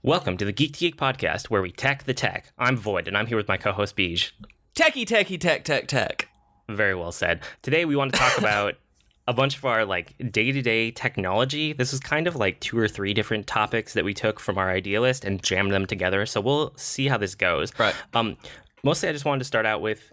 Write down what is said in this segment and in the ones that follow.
Welcome to the Geek podcast, where we tech the tech. I'm Void, and I'm here with my co-host Beej. Techie, tech. Very well said. Today we want to talk about a bunch of our day-to-day technology. This is kind of like 2 or 3 different topics that we took from our idea list and jammed them together. So we'll see how this goes. Right. Mostly I just wanted to start out with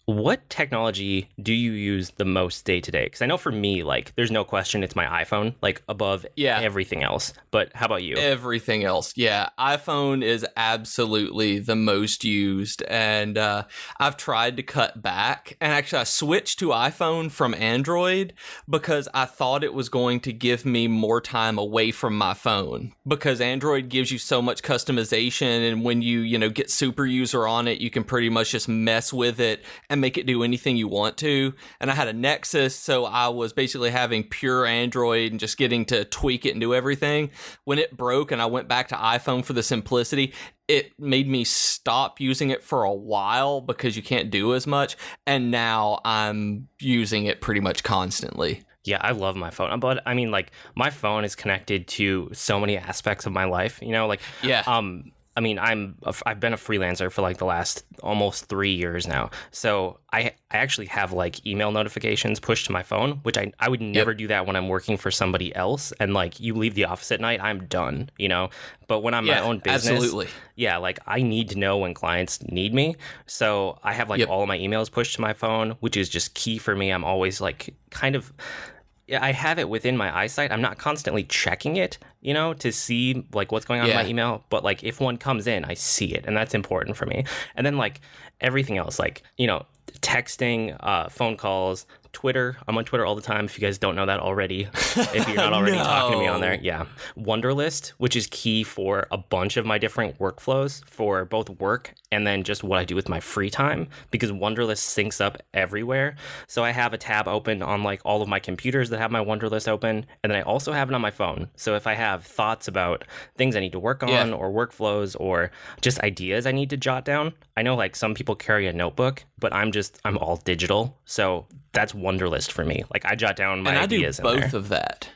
what technology do you use the most day to day? Because I know for me, there's no question it's my iPhone, above everything else. But how about you? Everything else. Yeah. iPhone is absolutely the most used. And I've tried to cut back. And actually, I switched to iPhone from Android because I thought it was going to give me more time away from my phone. Because Android gives you so much customization. And when you get super user on it, you can pretty much just mess with it and make it do anything you want to. And I had a Nexus, so I was basically having pure Android and just getting to tweak it and do everything. When it broke and I went back to iPhone for the simplicity, it made me stop using it for a while because you can't do as much. And now I'm using it pretty much constantly. Yeah, I love my phone. But I mean, my phone is connected to so many aspects of my life, I've been a freelancer for the last almost 3 years now. So I actually have email notifications pushed to my phone, which I would never do that when I'm working for somebody else. And you leave the office at night, I'm done, But when I'm my own business, absolutely. I need to know when clients need me. So I have all of my emails pushed to my phone, which is just key for me. I'm always I have it within my eyesight. I'm not constantly checking it, to see what's going on in my email. But if one comes in, I see it, and that's important for me. And then everything else, texting, phone calls, Twitter. I'm on Twitter all the time. If you guys don't know that already, if you're not already talking to me on there, yeah. Wunderlist, which is key for a bunch of my different workflows for both work and then just what I do with my free time, because Wunderlist syncs up everywhere. So I have a tab open on all of my computers that have my Wunderlist open, and then I also have it on my phone. So if I have thoughts about things I need to work on or workflows or just ideas I need to jot down, I know some people carry a notebook, but I'm all digital. So that's Wunderlist for me. I jot down my ideas in there. And I do both of that.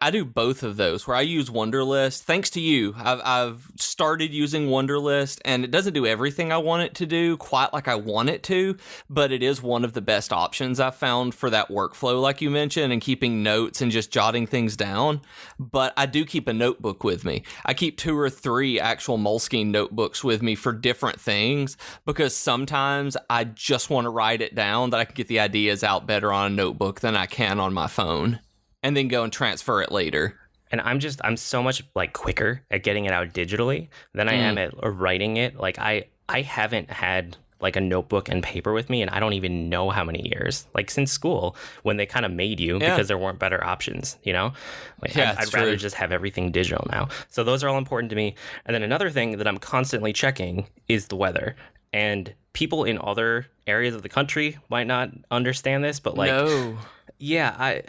I do both of those, where I use Wunderlist. Thanks to you, I've started using Wunderlist, and it doesn't do everything I want it to do quite like I want it to, but it is one of the best options I've found for that workflow, like you mentioned, and keeping notes and just jotting things down. But I do keep a notebook with me. I keep 2 or 3 actual Moleskine notebooks with me for different things, because sometimes I just want to write it down that I can get the ideas out better on a notebook than I can on my phone, and then go and transfer it later. And I'm so much quicker at getting it out digitally than I am at writing it. I haven't had a notebook and paper with me, and I don't even know how many years, since school, when they kind of made you because there weren't better options, I'd rather just have everything digital now. So those are all important to me. And then another thing that I'm constantly checking is the weather. And people in other areas of the country might not understand this, but no. Yeah,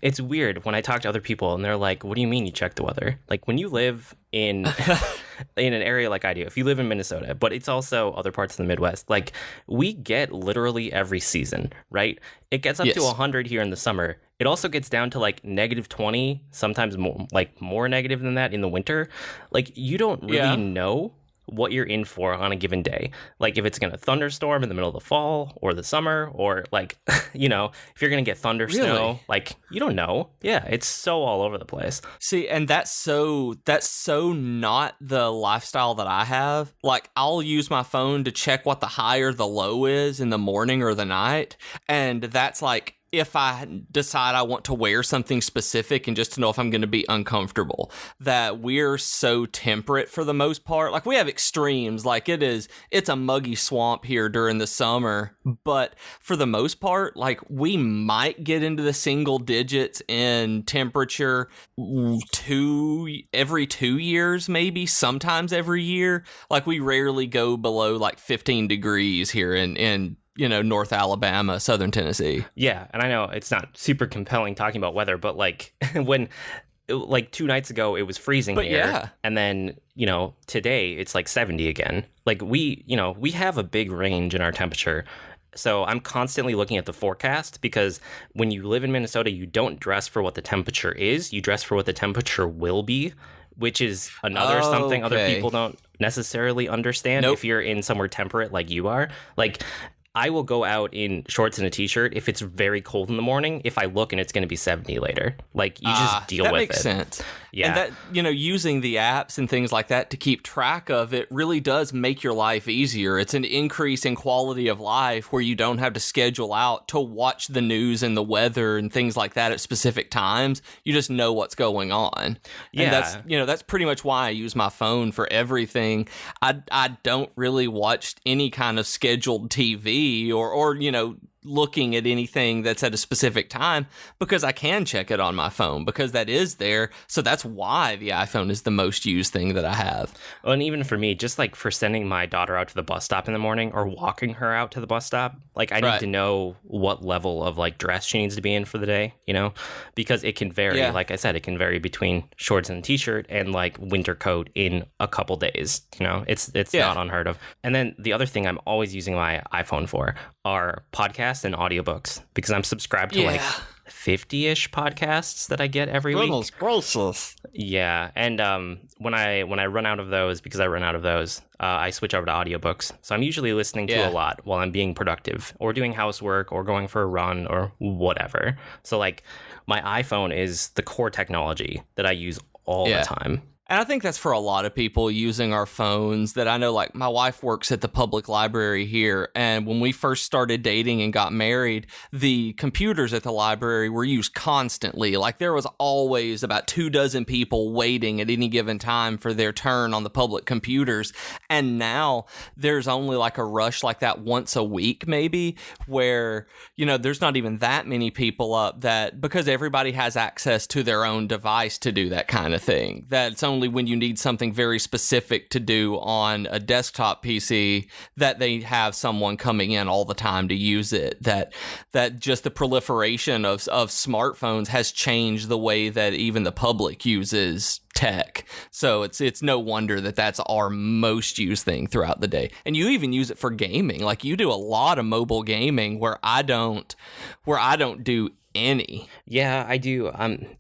it's weird when I talk to other people and they're like, what do you mean you check the weather? When you live in in an area like I do, if you live in Minnesota, but it's also other parts of the Midwest, we get literally every season, right? It gets up to 100 here in the summer. It also gets down to negative 20, sometimes more negative than that in the winter. You don't really know what you're in for on a given day. If it's going to thunderstorm in the middle of the fall or the summer, or if you're going to get thunder snow, you don't know. Yeah, it's so all over the place. See, and that's so not the lifestyle that I have. I'll use my phone to check what the high or the low is in the morning or the night, and that's if I decide I want to wear something specific and just to know if I'm going to be uncomfortable. That we're so temperate for the most part. We have extremes. It's a muggy swamp here during the summer, but for the most part, we might get into the single digits in temperature every 2 years, maybe sometimes every year. We rarely go below 15 degrees here in North Alabama, Southern Tennessee. Yeah, and I know it's not super compelling talking about weather, but when 2 nights ago it was freezing here, and then today it's 70 again. We have a big range in our temperature. So I'm constantly looking at the forecast because when you live in Minnesota, you don't dress for what the temperature is. You dress for what the temperature will be, which is another something other people don't necessarily understand. Nope. If you're in somewhere temperate like you are, like I will go out in shorts and a t-shirt if it's very cold in the morning. If I look and it's going to be 70 later, like you just deal with it. That makes sense. Yeah. And that, you know, using the apps and things like that to keep track of it really does make your life easier. It's an increase in quality of life where you don't have to schedule out to watch the news and the weather and things like that at specific times. You just know what's going on. Yeah. And that's, you know, that's pretty much why I use my phone for everything. I don't really watch any kind of scheduled TV or you know, looking at anything that's at a specific time because I can check it on my phone because that is there. So that's why the iPhone is the most used thing that I have. Well, and even for me, just like for sending my daughter out to the bus stop in the morning or walking her out to the bus stop, like I need to know what level of like dress she needs to be in for the day, you know, because it can vary. Yeah. Like I said, it can vary between shorts and a t-shirt and like winter coat in a couple days, you know, it's not unheard of. And then the other thing I'm always using my iPhone for are podcasts and audiobooks because I'm subscribed to like 50-ish podcasts that I get every week. Gracious. Yeah, and when I run out of those, because I run out of those, I switch over to audiobooks. So I'm usually listening to a lot while I'm being productive or doing housework or going for a run or whatever. So like my iPhone is the core technology that I use all the time. And I think that's for a lot of people using our phones that I know, like my wife works at the public library here. And when we first started dating and got married, the computers at the library were used constantly. Like there was always about 24 people waiting at any given time for their turn on the public computers. And now there's only like a rush like that once a week, maybe, where, you know, there's not even that many people up that because everybody has access to their own device to do that kind of thing. That's only when you need something very specific to do on a desktop PC that they have someone coming in all the time to use it. That just the proliferation of smartphones has changed the way that even the public uses tech. So it's no wonder that that's our most used thing throughout the day. And you even use it for gaming. Like you do a lot of mobile gaming where I don't do any. Yeah, I do.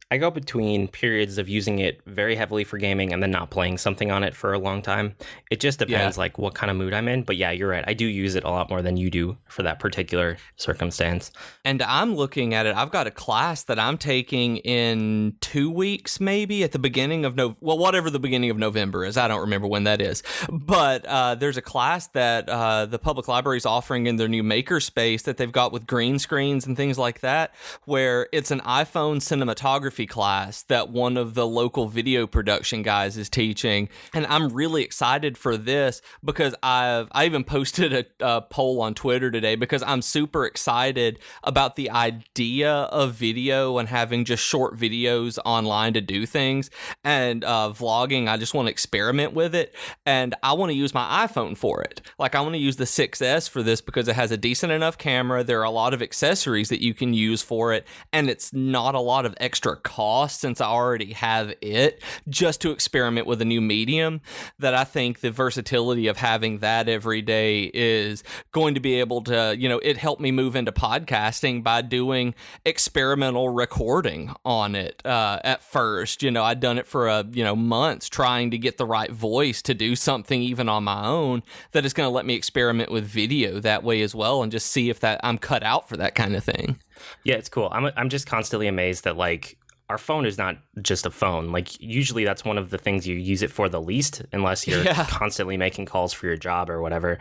I go between periods of using it very heavily for gaming and then not playing something on it for a long time. It just depends like what kind of mood I'm in. But yeah, you're right. I do use it a lot more than you do for that particular circumstance. And I'm looking at it. I've got a class that I'm taking in 2 weeks, maybe at the beginning of whatever the beginning of November is. I don't remember when that is. But there's a class that the public library is offering in their new makerspace that they've got with green screens and things like that, where it's an iPhone cinematography class that one of the local video production guys is teaching. And I'm really excited for this because I even posted a poll on Twitter today because I'm super excited about the idea of video and having just short videos online to do things. And vlogging, I just want to experiment with it. And I want to use my iPhone for it. Like I want to use the 6S for this because it has a decent enough camera. There are a lot of accessories that you can use for it. And it's not a lot of extra cost since I already have it, just to experiment with a new medium. That I think the versatility of having that every day is going to be able to, you know, it helped me move into podcasting by doing experimental recording on it at first. You know, I'd done it for months trying to get the right voice to do something even on my own that is going to let me experiment with video that way as well and just see if that I'm cut out for that kind of thing. Yeah, it's cool. I'm just constantly amazed that like our phone is not just a phone. Like usually that's one of the things you use it for the least, unless you're constantly making calls for your job or whatever.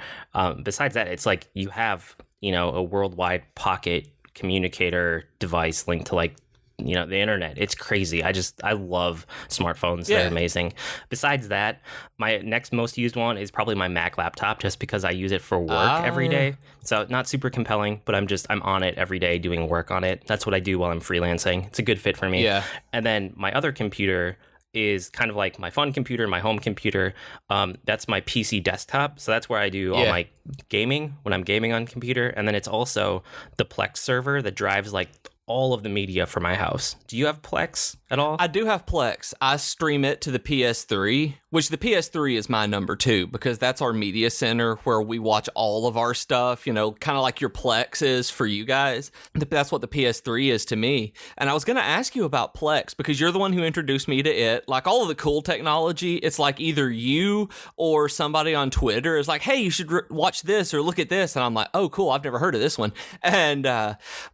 Besides that, it's like you have, you know, a worldwide pocket communicator device linked to like, you know, the internet. It's crazy. I love smartphones. They're amazing. Besides that, my next most used one is probably my Mac laptop, just because I use it for work every day. So not super compelling, but I'm on it every day doing work on it. That's what I do while I'm freelancing. It's a good fit for me. Yeah. And then my other computer is kind of like my fun computer, my home computer. That's my PC desktop. So that's where I do all my gaming when I'm gaming on computer. And then it's also the Plex server that drives like all of the media for my house. Do you have Plex at all? I do have Plex. I stream it to the PS3, which the PS3 is my number 2 because that's our media center where we watch all of our stuff, you know, kind of like your Plex is for you guys. That's what the PS3 is to me. And I was going to ask you about Plex because you're the one who introduced me to it. Like all of the cool technology, it's like either you or somebody on Twitter is like, hey, you should watch this or look at this. And I'm like, oh, cool. I've never heard of this one. And,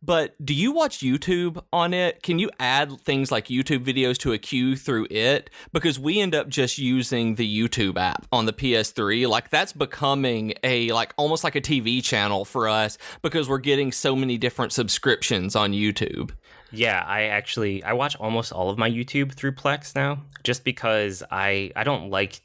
but do you watch YouTube on it? Can you add things like YouTube videos to a queue through it? Because we end up just using the YouTube app on the PS3. Like that's becoming a like almost like a TV channel for us because we're getting so many different subscriptions on YouTube. Yeah, I watch almost all of my YouTube through Plex now, just because I don't like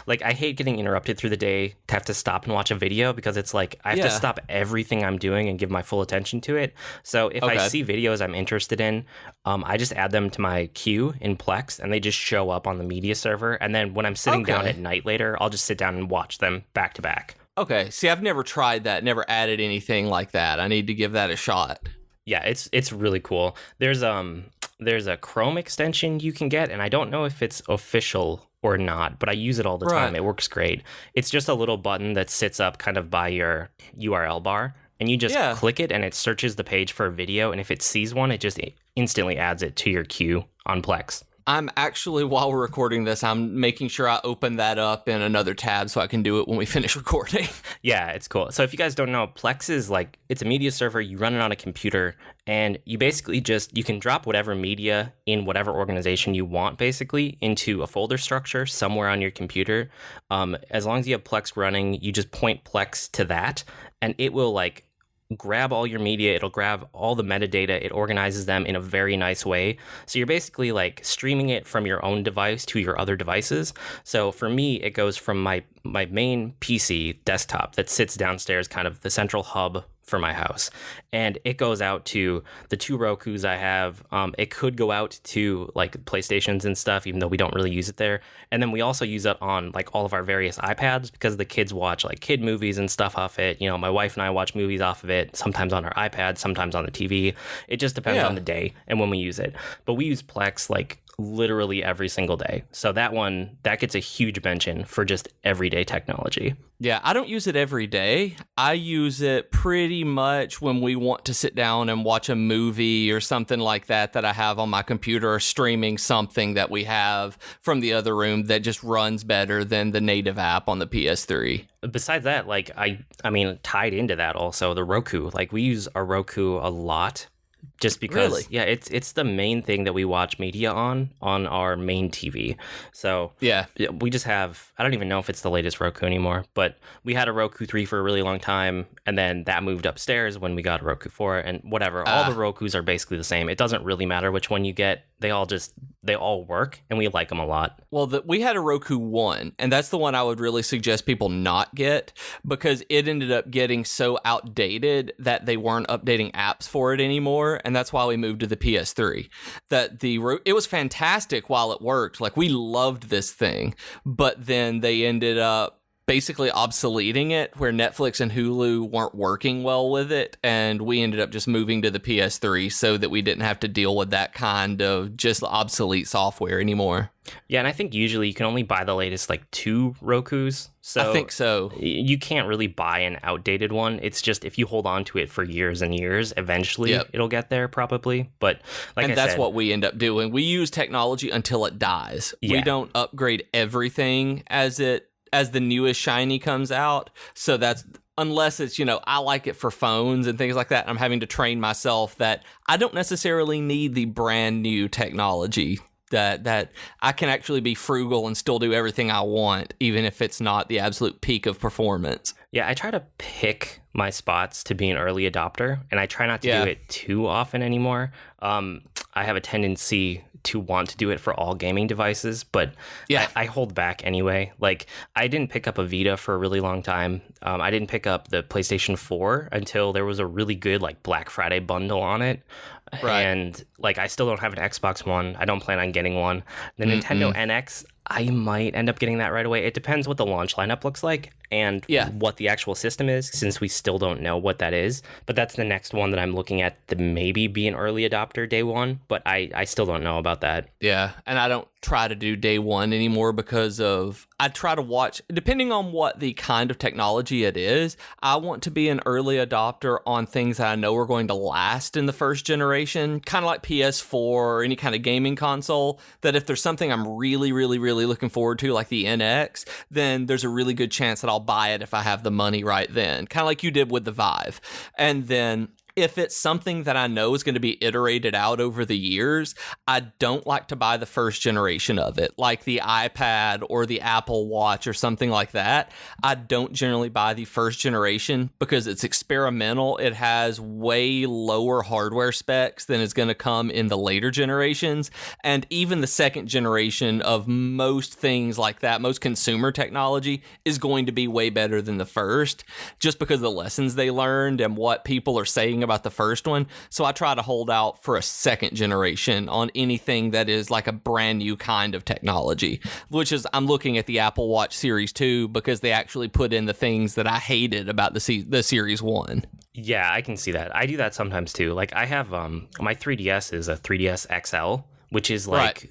like I hate getting interrupted through the day to have to stop and watch a video because it's like I have to stop everything I'm doing and give my full attention to it. So if I see videos I'm interested in, I just add them to my queue in Plex and they just show up on the media server. And then when I'm sitting down at night later, I'll just sit down and watch them back to back. Okay. See, I've never tried that, never added anything like that. I need to give that a shot. Yeah, it's really cool. There's a Chrome extension you can get, and I don't know if it's official or not, but I use it all the time. It works great. It's just a little button that sits up kind of by your URL bar, and you just click it, and it searches the page for a video, and if it sees one, it just instantly adds it to your queue on Plex. I'm actually, while we're recording this, I'm making sure I open that up in another tab so I can do it when we finish recording. Yeah, it's cool. So if you guys don't know, Plex is like, it's a media server. You run it on a computer, and you basically you can drop whatever media in whatever organization you want, basically, into a folder structure somewhere on your computer. As long as you have Plex running, you just point Plex to that, and it will like grab all your media, it'll grab all the metadata, it organizes them in a very nice way. So you're basically like streaming it from your own device to your other devices. So for me, it goes from my main PC desktop that sits downstairs, kind of the central hub for my house, and it goes out to the 2 Rokus I have. It could go out to like PlayStations and stuff, even though we don't really use it there. And then we also use it on like all of our various iPads because the kids watch like kid movies and stuff off it. You know, my wife and I watch movies off of it, sometimes on our iPad, sometimes on the TV. It just depends on the day and when we use it. But we use Plex like literally every single day. So that gets a huge mention for just everyday technology. Yeah, I don't use it every day. I use it pretty much when we want to sit down and watch a movie or something like that I have on my computer, or streaming something that we have from the other room that just runs better than the native app on the PS3. Besides that, like I mean, tied into that also, the Roku. Like we use our Roku a lot. Just because, it's the main thing that we watch media on our main TV. So we just have, I don't even know if it's the latest Roku anymore, but we had a Roku 3 for a really long time, and then that moved upstairs when we got a Roku 4, and whatever. All the Rokus are basically the same. It doesn't really matter which one you get. They all work, and we like them a lot. Well, we had a Roku 1, and that's the one I would really suggest people not get because it ended up getting so outdated that they weren't updating apps for it anymore, and that's why we moved to the PS3. It was fantastic while it worked. Like, we loved this thing, but then they ended up basically obsoleting it, where Netflix and Hulu weren't working well with it, and we ended up just moving to the PS3 so that we didn't have to deal with that kind of just obsolete software anymore. Yeah, and I think usually you can only buy the latest like 2 Rokus. So I think so. You can't really buy an outdated one. It's just if you hold on to it for years and years, eventually it'll get there probably. But that's what we end up doing. We use technology until it dies. Yeah. We don't upgrade everything as the newest shiny comes out. So that's, unless it's, I like it for phones and things like that. I'm having to train myself that I don't necessarily need the brand new technology, that I can actually be frugal and still do everything I want, even if it's not the absolute peak of performance. Yeah, I try to pick my spots to be an early adopter, and I try not to do it too often anymore. I have a tendency to want to do it for all gaming devices, but I hold back anyway. Like, I didn't pick up a Vita for a really long time. I didn't pick up the PlayStation 4 until there was a really good like Black Friday bundle on it. Right. And like I still don't have an Xbox One. I don't plan on getting one. The Nintendo NX, I might end up getting that right away. It depends what the launch lineup looks like and what the actual system is, since we still don't know what that is. But that's the next one that I'm looking at to maybe be an early adopter day one. But I still don't know about that. Yeah, and I don't try to do day one anymore because I try to watch, depending on what the kind of technology it is, I want to be an early adopter on things that I know are going to last in the first generation, kind of like PS4 or any kind of gaming console, that if there's something I'm really, really, really looking forward to, like the NX, then there's a really good chance that I'll buy it if I have the money right then, kind of like you did with the Vive. And then if it's something that I know is going to be iterated out over the years, I don't like to buy the first generation of it, like the iPad or the Apple Watch or something like that. I don't generally buy the first generation because it's experimental. It has way lower hardware specs than is going to come in the later generations. And even the second generation of most things like that, most consumer technology, is going to be way better than the first, just because of the lessons they learned and what people are saying about the first one. So I try to hold out for a second generation on anything that is like a brand new kind of technology, which is, I'm looking at the Apple Watch Series 2 because they actually put in the things that I hated about the Series 1. Yeah, I can see that. I do that sometimes too. Like I have my 3DS is a 3DS XL, which is like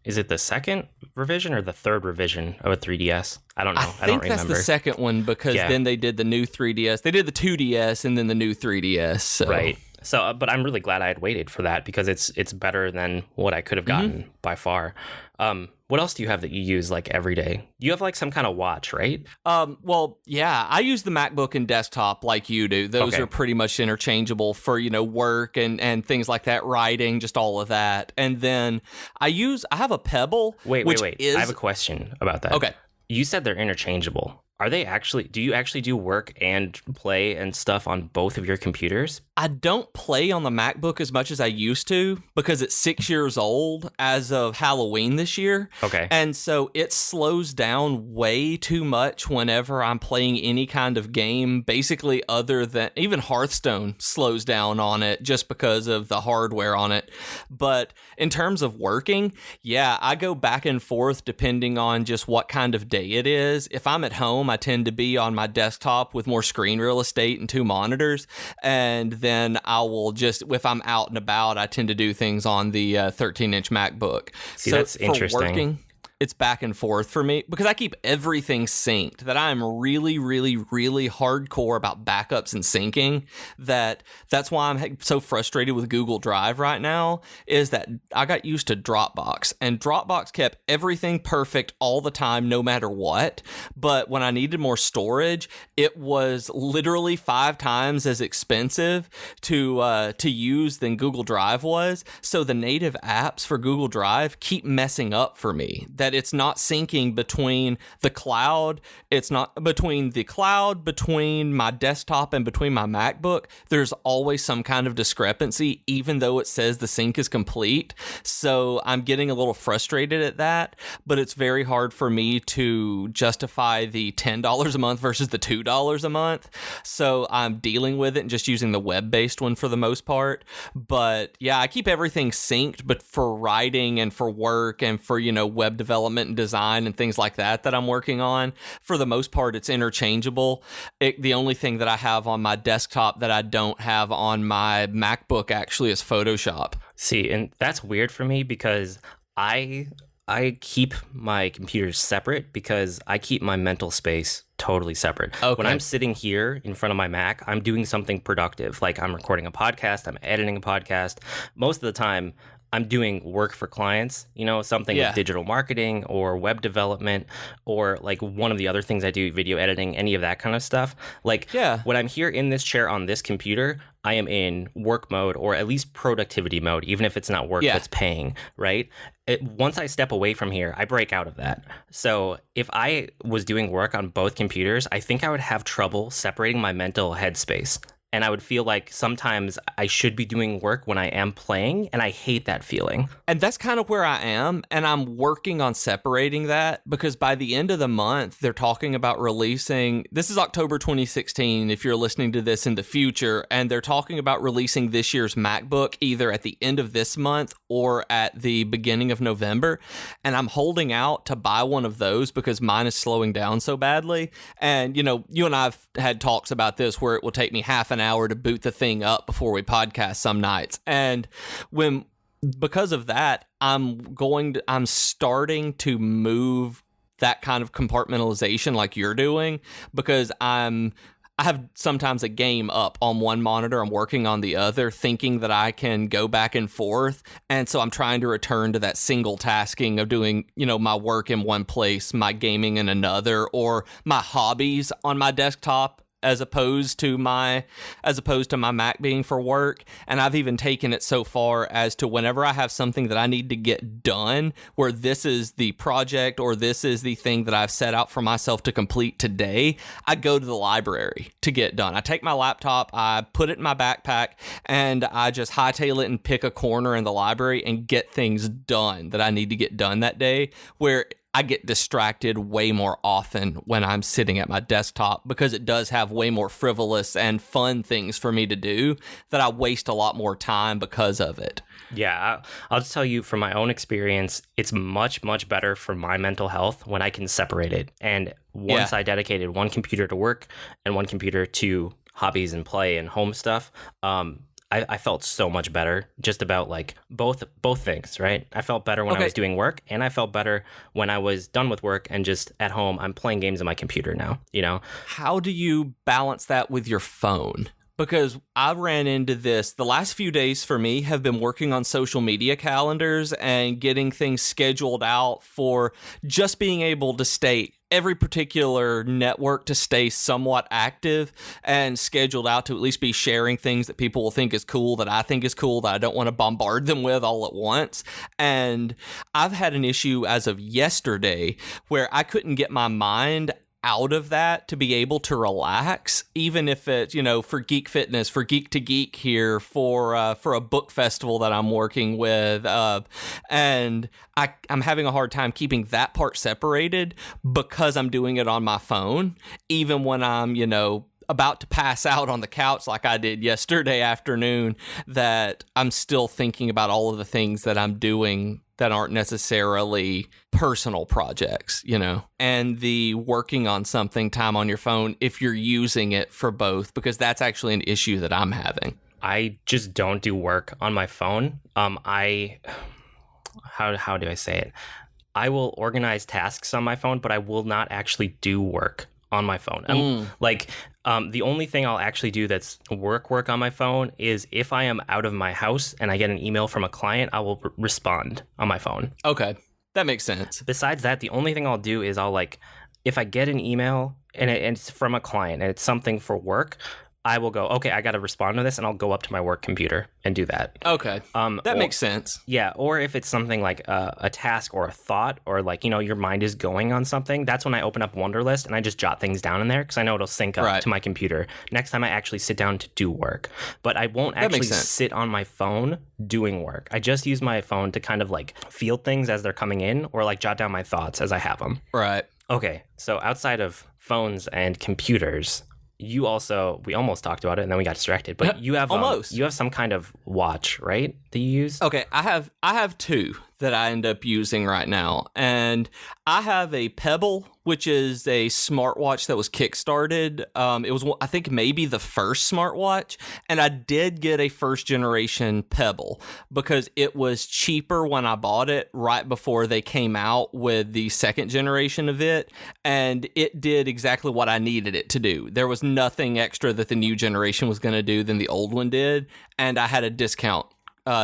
is it the second revision or the third revision of a 3DS? I don't know. I don't remember. That's the second one because then they did the new 3DS. They did the 2DS and then the new 3DS. So. Right. So, but I'm really glad I had waited for that because it's better than what I could have gotten by far. What else do you have that you use like every day? You have like some kind of watch, right? Well, yeah, I use the MacBook and desktop like you do. Those are pretty much interchangeable for, work and things like that, writing, just all of that. And then I have a Pebble. Wait. I have a question about that. Okay. You said they're interchangeable. Are they actually, do you actually do work and play and stuff on both of your computers? I don't play on the MacBook as much as I used to because it's 6 years old as of Halloween this year. Okay. And so it slows down way too much whenever I'm playing any kind of game, basically, other than even Hearthstone slows down on it just because of the hardware on it. But in terms of working, yeah, I go back and forth depending on just what kind of day it is. If I'm at home, I tend to be on my desktop with more screen real estate and 2 monitors. And then I will just, if I'm out and about, I tend to do things on the 13-inch MacBook. See, so that's interesting. Working, it's back and forth for me because I keep everything synced, that I'm really, really, really hardcore about backups and syncing. That's why I'm so frustrated with Google Drive right now, is that I got used to Dropbox, and Dropbox kept everything perfect all the time, no matter what. But when I needed more storage, it was literally 5 times as expensive to use than Google Drive was. So the native apps for Google Drive keep messing up for me. That it's not syncing between the cloud. It's not between the cloud, between my desktop, and between my MacBook. There's always some kind of discrepancy, even though it says the sync is complete. So I'm getting a little frustrated at that, but it's very hard for me to justify the $10 a month versus the $2 a month. So I'm dealing with it and just using the web-based one for the most part. But yeah, I keep everything synced, but for writing and for work and for, web development and design and things like that I'm working on, for the most part, it's interchangeable. The only thing that I have on my desktop that I don't have on my MacBook actually is Photoshop. See, and that's weird for me because I keep my computers separate because I keep my mental space totally separate. Okay. When I'm sitting here in front of my Mac, I'm doing something productive. Like I'm recording a podcast, I'm editing a podcast. Most of the time, I'm doing work for clients, something with digital marketing or web development, or like one of the other things I do, video editing, any of that kind of stuff. Like when I'm here in this chair on this computer, I am in work mode, or at least productivity mode, even if it's not work that's paying, right? Once I step away from here, I break out of that. So if I was doing work on both computers, I think I would have trouble separating my mental headspace. and I would feel like sometimes I should be doing work when I am playing, and I hate that feeling. And that's kind of where I am, and I'm working on separating that, because by the end of the month, they're talking about releasing, this is October 2016, if you're listening to this in the future, and they're talking about releasing this year's MacBook either at the end of this month or at the beginning of November, and I'm holding out to buy one of those because mine is slowing down so badly. And, you know, you and I have had talks about this where it will take me half an hour to boot the thing up before we podcast some nights. And because of that, I'm starting to move that kind of compartmentalization like you're doing, because I have sometimes a game up on one monitor, I'm working on the other, thinking that I can go back and forth. And so I'm trying to return to that single tasking of doing, you know, my work in one place, my gaming in another, or my hobbies on my desktop as opposed to my Mac being for work. And I've even taken it so far as to whenever I have something that I need to get done, where this is the project or this is the thing that I've set out for myself to complete today, I go to the library to get done. I take my laptop, I put it in my backpack, and I just hightail it and pick a corner in the library and get things done that I need to get done that day, where I get distracted way more often when I'm sitting at my desktop, because it does have way more frivolous and fun things for me to do that I waste a lot more time because of it. Yeah, I'll just tell you from my own experience, it's much, much better for my mental health when I can separate it. And once I dedicated one computer to work and one computer to hobbies and play and home stuff, I felt so much better just about like both things, right? I felt better when I was doing work, and I felt better when I was done with work and just at home. I'm playing games on my computer now, you know? How do you balance that with your phone? Because I ran into this, the last few days for me have been working on social media calendars and getting things scheduled out for just being able to stay every particular network to stay somewhat active and scheduled out to at least be sharing things that people will think is cool, that I think is cool, that I don't want to bombard them with all at once. And I've had an issue as of yesterday where I couldn't get my mind out of that to be able to relax, even if it's, you know, for Geek Fitness, for Geek to Geek here, for a book festival that I'm working with, and I'm having a hard time keeping that part separated because I'm doing it on my phone, even when I'm, you know, about to pass out on the couch like I did yesterday afternoon, that I'm still thinking about all of the things that I'm doing that aren't necessarily personal projects, you know, and the working on something time on your phone if you're using it for both, because that's actually an issue that I'm having. I just don't do work on my phone. How do I say it? I will organize tasks on my phone, but I will not actually do work on my phone. The only thing I'll actually do that's work on my phone is if I am out of my house and I get an email from a client, I will respond on my phone. Okay, that makes sense. Besides that, the only thing I'll do is if I get an email and it's from a client and it's something for work, I will go, okay, I got to respond to this, and I'll go up to my work computer and do that. Okay. That makes sense. Yeah. Or if it's something like a task or a thought, or like, you know, your mind is going on something, that's when I open up Wunderlist and I just jot things down in there because I know it'll sync up to my computer next time I actually sit down to do work. But I won't actually sit on my phone doing work. I just use my phone to kind of like feel things as they're coming in, or like jot down my thoughts as I have them. Right. Okay. So outside of phones and computers, we almost talked about it and then we got distracted, but you have some kind of watch, right, that you use? Okay, I have two that I end up using right now, and I have a Pebble, which is a smartwatch that was kickstarted. It was, I think, maybe the first smartwatch, and I did get a first generation Pebble because it was cheaper when I bought it right before they came out with the second generation of it, and it did exactly what I needed it to do. There was nothing extra that the new generation was going to do than the old one did, and I had a discount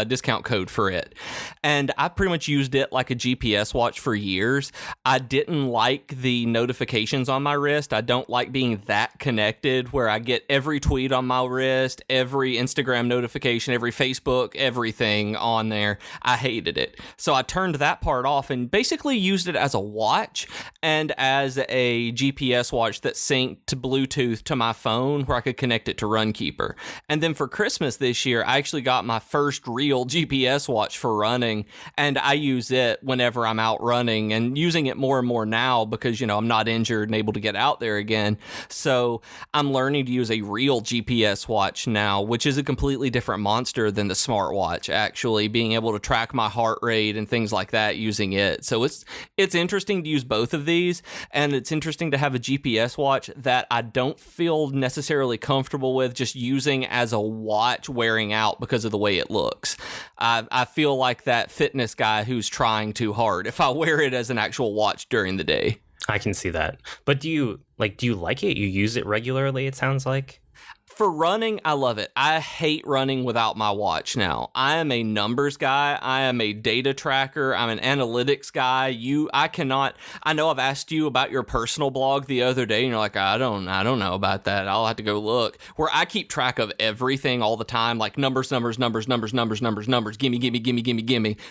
discount code for it. And I pretty much used it like a GPS watch for years. I didn't like the notifications on my wrist. I don't like being that connected where I get every tweet on my wrist, every Instagram notification, every Facebook, everything on there. I hated it. So I turned that part off and basically used it as a watch and as a GPS watch that synced to Bluetooth to my phone where I could connect it to Runkeeper. And then for Christmas this year, I actually got my first real GPS watch for running, and I use it whenever I'm out running and using it more and more now because, I'm not injured and able to get out there again. So I'm learning to use a real GPS watch now, which is a completely different monster than the smartwatch, actually, being able to track my heart rate and things like that using it. So it's interesting to use both of these, and it's interesting to have a GPS watch that I don't feel necessarily comfortable with just using as a watch wearing out because of the way it looks. I feel like that fitness guy who's trying too hard if I wear it as an actual watch during the day. I can see that. But do you like it? You use it regularly, it sounds like? For running, I love it. I hate running without my watch now. I am a numbers guy. I am a data tracker. I'm an analytics guy. I know I've asked you about your personal blog the other day, and you're like, I don't know about that. I'll have to go look. Where I keep track of everything all the time, like numbers, gimme,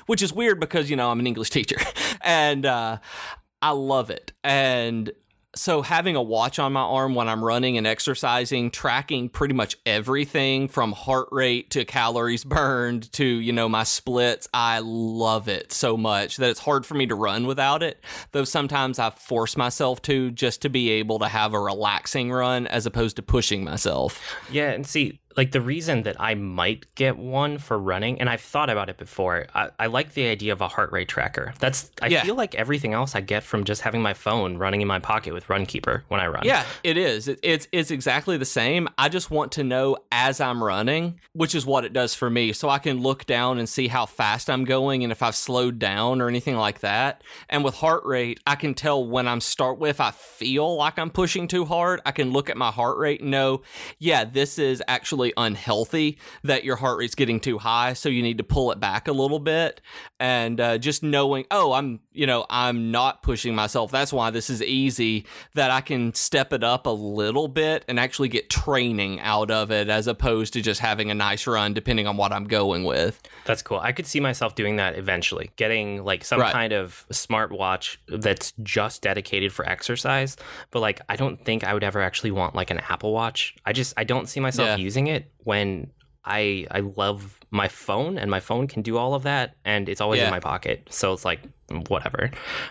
which is weird because, I'm an English teacher. And I love it. And so having a watch on my arm when I'm running and exercising, tracking pretty much everything from heart rate to calories burned to, my splits, I love it so much that it's hard for me to run without it. Though sometimes I force myself to just to be able to have a relaxing run as opposed to pushing myself. Yeah, and see, like the reason that I might get one for running, and I've thought about it before, I like the idea of a heart rate tracker. I feel like everything else I get from just having my phone running in my pocket with Runkeeper when I run. Yeah, it is. It's exactly the same. I just want to know as I'm running, which is what it does for me. So I can look down and see how fast I'm going and if I've slowed down or anything like that. And with heart rate, I can tell when if I feel like I'm pushing too hard, I can look at my heart rate and know, yeah, this is actually unhealthy, that your heart rate's getting too high, so you need to pull it back a little bit. And just knowing, I'm not pushing myself, that's why this is easy, that I can step it up a little bit and actually get training out of it as opposed to just having a nice run depending on what I'm going with. That's cool. I could see myself doing that eventually, getting like some kind of smartwatch that's just dedicated for exercise. But like, I don't think I would ever actually want like an Apple Watch. I don't see myself using it when I love my phone, and my phone can do all of that, and it's always in my pocket. So it's like, whatever.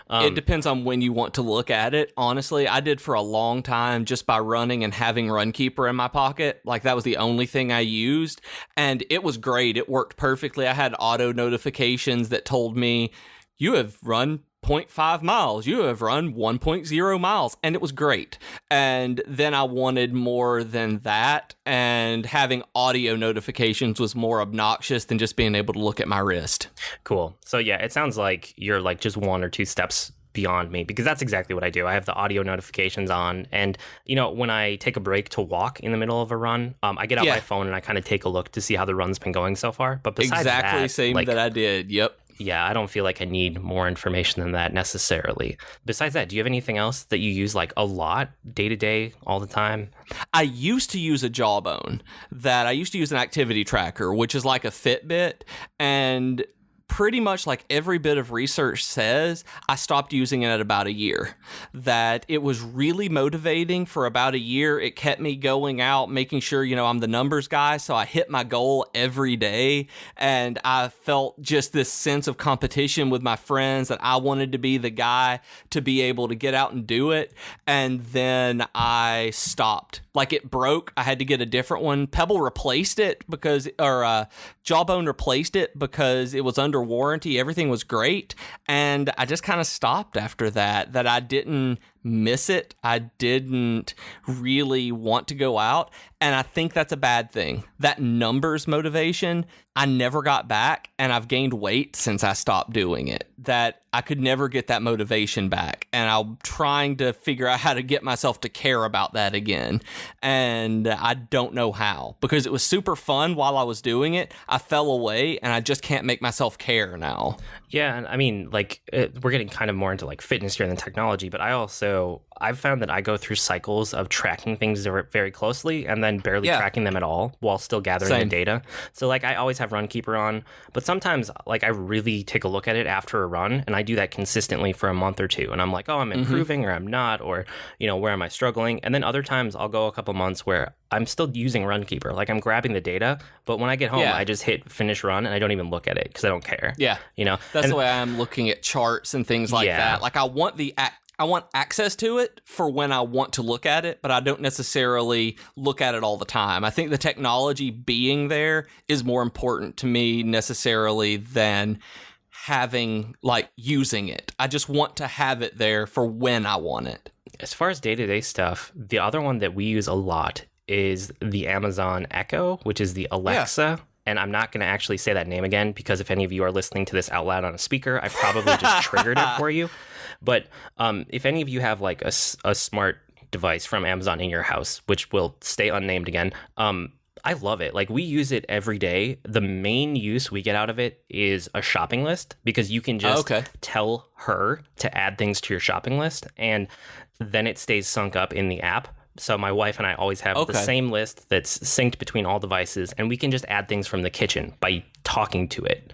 It depends on when you want to look at it. Honestly, I did for a long time just by running and having Runkeeper in my pocket. Like that was the only thing I used, and it was great. It worked perfectly. I had auto notifications that told me, you have run 0.5 miles, you have run 1.0 miles, and it was great. And then I wanted more than that, and having audio notifications was more obnoxious than just being able to look at my wrist. Cool. So yeah, it sounds like you're like just one or two steps beyond me, because that's exactly what I do. I have the audio notifications on, and when I take a break to walk in the middle of a run, I get out my phone and I kind of take a look to see how the run's been going so far. But besides that, same that I did. Yep. Yeah, I don't feel like I need more information than that necessarily. Besides that, do you have anything else that you use like a lot, day to day, all the time? I used to use a Jawbone. I used to use an activity tracker, which is like a Fitbit, and pretty much like every bit of research says, I stopped using it at about a year. That it was really motivating for about a year. It kept me going out, making sure, I'm the numbers guy. So I hit my goal every day. And I felt just this sense of competition with my friends that I wanted to be the guy to be able to get out and do it. And then I stopped. Like it broke. I had to get a different one. Pebble replaced it Jawbone replaced it because it was under warranty. Everything was great. And I just kind of stopped after that I didn't miss it. I didn't really want to go out. And I think that's a bad thing. That numbers motivation, I never got back. And I've gained weight since I stopped doing it. That I could never get that motivation back. And I'm trying to figure out how to get myself to care about that again. And I don't know how. Because it was super fun while I was doing it. I fell away and I just can't make myself care now. Yeah, and I mean, like, we're getting kind of more into like fitness here than technology, but I've found that I go through cycles of tracking things very closely and then barely tracking them at all while still gathering the data. So like I always have Runkeeper on, but sometimes like I really take a look at it after a run, and I do that consistently for a month or two, and I'm like, oh, I'm improving or I'm not, or where am I struggling? And then other times I'll go a couple months where I'm still using Runkeeper, like I'm grabbing the data, but when I get home I just hit finish run and I don't even look at it because I don't care. That's the way I'm looking at charts and things like that. Like I want access to it for when I want to look at it, but I don't necessarily look at it all the time. I think the technology being there is more important to me necessarily than using it. I just want to have it there for when I want it. As far as day-to-day stuff, the other one that we use a lot is the Amazon Echo, which is the Alexa. Yeah. And I'm not going to actually say that name again because if any of you are listening to this out loud on a speaker, I probably just triggered it for you. But if any of you have like a smart device from Amazon in your house, which will stay unnamed again, I love it. Like we use it every day. The main use we get out of it is a shopping list because you can just tell her to add things to your shopping list and then it stays sunk up in the app. So my wife and I always have the same list that's synced between all devices, and we can just add things from the kitchen by talking to it,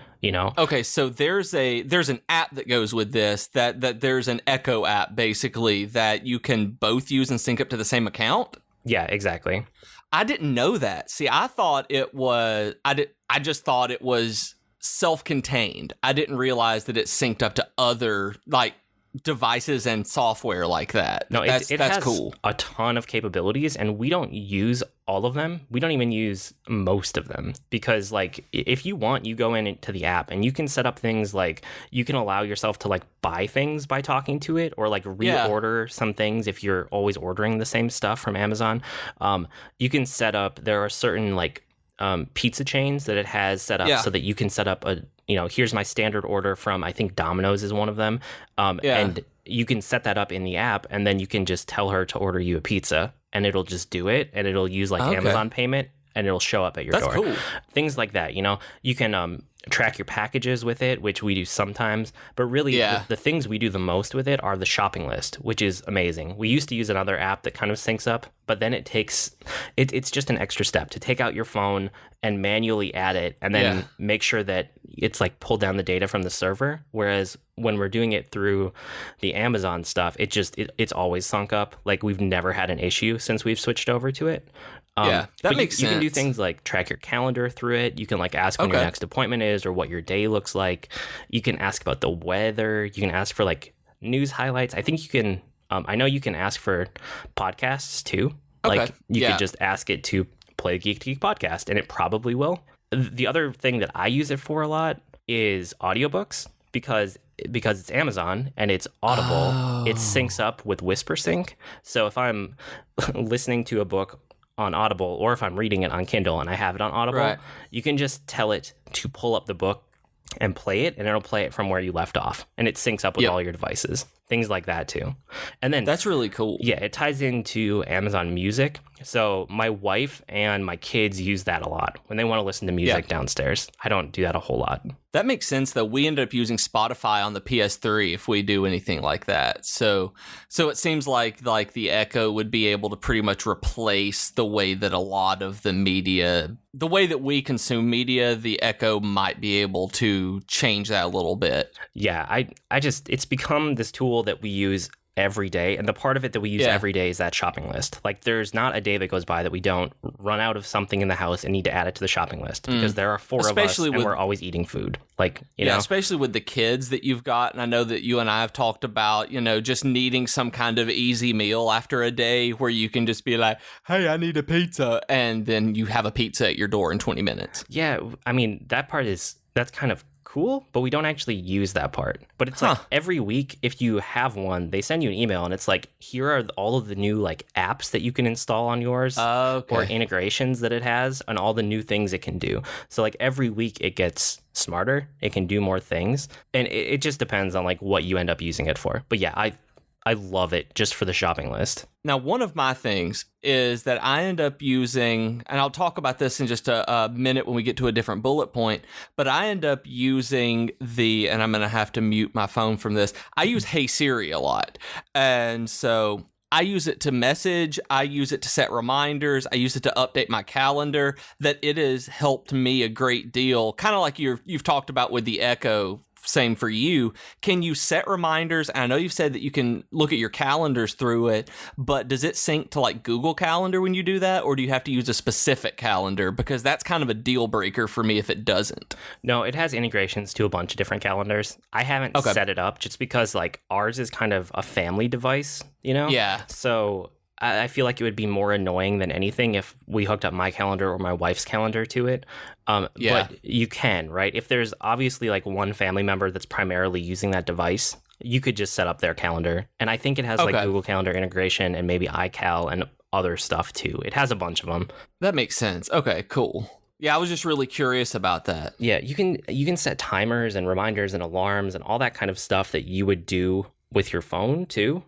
Okay, so there's an app that goes with this, that there's an Echo app, basically, that you can both use and sync up to the same account? Yeah, exactly. I didn't know that. See, I thought it was... I just thought it was self-contained. I didn't realize that it synced up to other, devices and software like that. No, it has cool. A ton of capabilities, and we don't use all of them. We don't even use most of them because, if you want, you go into the app and you can set up things like you can allow yourself to buy things by talking to it, or reorder some things if you're always ordering the same stuff from Amazon. You can set up. There are certain pizza chains that it has set up so that you can set up here's my standard order from, I think Domino's is one of them. And you can set that up in the app and then you can just tell her to order you a pizza and it'll just do it and it'll use Amazon payment and it'll show up at your door. That's cool. Things like that, you can track your packages with it, which we do sometimes, but really the things we do the most with it are the shopping list, which is amazing. We used to use another app that kind of syncs up, but then it's just an extra step to take out your phone and manually add it and then make sure that it's pulled down the data from the server. Whereas when we're doing it through the Amazon stuff, it's always sunk up. We've never had an issue since we've switched over to it. That makes sense. You can do things like track your calendar through it. You can ask when your next appointment is or what your day looks like. You can ask about the weather. You can ask for news highlights. I think you can. I know you can ask for podcasts too. You could just ask it to play a Geek to Geek podcast, and it probably will. The other thing that I use it for a lot is audiobooks because it's Amazon and it's Audible. It syncs up with WhisperSync. So if I'm listening to a book on Audible or if I'm reading it on Kindle and I have it on Audible, you can just tell it to pull up the book and play it, and it'll play it from where you left off, and it syncs up with all your devices. Things like that too. And then that's really cool. Yeah, it ties into Amazon Music. So my wife and my kids use that a lot when they want to listen to music downstairs. I don't do that a whole lot. That makes sense, though. We end up using Spotify on the PS3 if we do anything like that. So it seems like the Echo would be able to pretty much replace the way that a lot of the media, the way that we consume media, the Echo might be able to change that a little bit. Yeah, it's become this tool that we use every day, and the part of it that we use every day is that shopping list. There's not a day that goes by that we don't run out of something in the house and need to add it to the shopping list because there are four of us and we're always eating food. Especially with the kids that you've got, and I know that you and I have talked about, just needing some kind of easy meal after a day where you can just be like, hey, I need a pizza, and then you have a pizza at your door in 20 minutes. Yeah, I mean, that's kind of cool, but we don't actually use that part. But it's like every week, if you have one, they send you an email and it's like, here are all of the new like apps that you can install on yours or integrations that it has and all the new things it can do. So like every week it gets smarter, it can do more things, and it just depends on like what you end up using it for. But yeah, I love it just for the shopping list. Now, one of my things is that I end up using, and I'll talk about this in just a minute when we get to a different bullet point, but I end up using and I'm going to have to mute my phone from this, I use Hey Siri a lot. And so I use it to message, I use it to set reminders, I use it to update my calendar, that it has helped me a great deal. Kind of like you've talked about with the Echo. Same for you. Can you set reminders? And I know you've said that you can look at your calendars through it, but does it sync to like Google Calendar when you do that? Or do you have to use a specific calendar? Because that's kind of a deal breaker for me if it doesn't. No, it has integrations to a bunch of different calendars. I haven't set it up just because like ours is kind of a family device, you know? Yeah. So I feel like it would be more annoying than anything if we hooked up my calendar or my wife's calendar to it. But you can, right? If there's obviously like one family member that's primarily using that device, you could just set up their calendar. And I think it has like Google Calendar integration and maybe iCal and other stuff too. It has a bunch of them. That makes sense. Okay, cool. Yeah, I was just really curious about that. Yeah, you can set timers and reminders and alarms and all that kind of stuff that you would do with your phone too.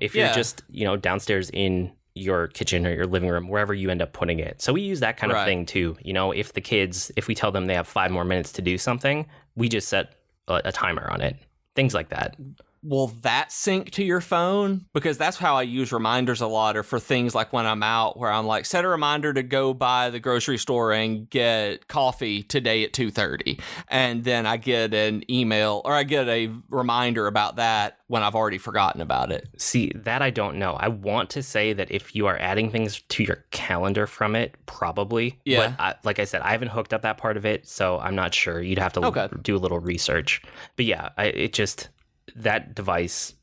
If you're just, downstairs in your kitchen or your living room, wherever you end up putting it. So we use that kind of thing too. If we tell them they have 5 more minutes to do something, we just set a timer on it. Things like that. Will that sync to your phone? Because that's how I use reminders a lot, or for things like when I'm out where I'm like, set a reminder to go by the grocery store and get coffee today at 2:30. And then I get an email or I get a reminder about that when I've already forgotten about it. See, that I don't know. I want to say that if you are adding things to your calendar from it, probably. Yeah. But like I said, I haven't hooked up that part of it, so I'm not sure. You'd have to do a little research. But yeah, that device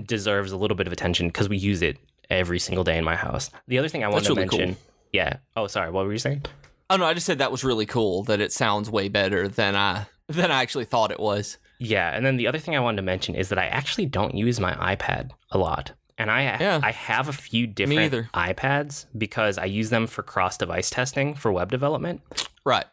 deserves a little bit of attention because we use it every single day in my house. The other thing I wanted to mention, yeah. Oh, sorry. What were you saying? Oh no, I just said that was really cool. That it sounds way better than I actually thought it was. Yeah, and then the other thing I wanted to mention is that I actually don't use my iPad a lot, and I have a few different iPads because I use them for cross-device testing for web development. Right.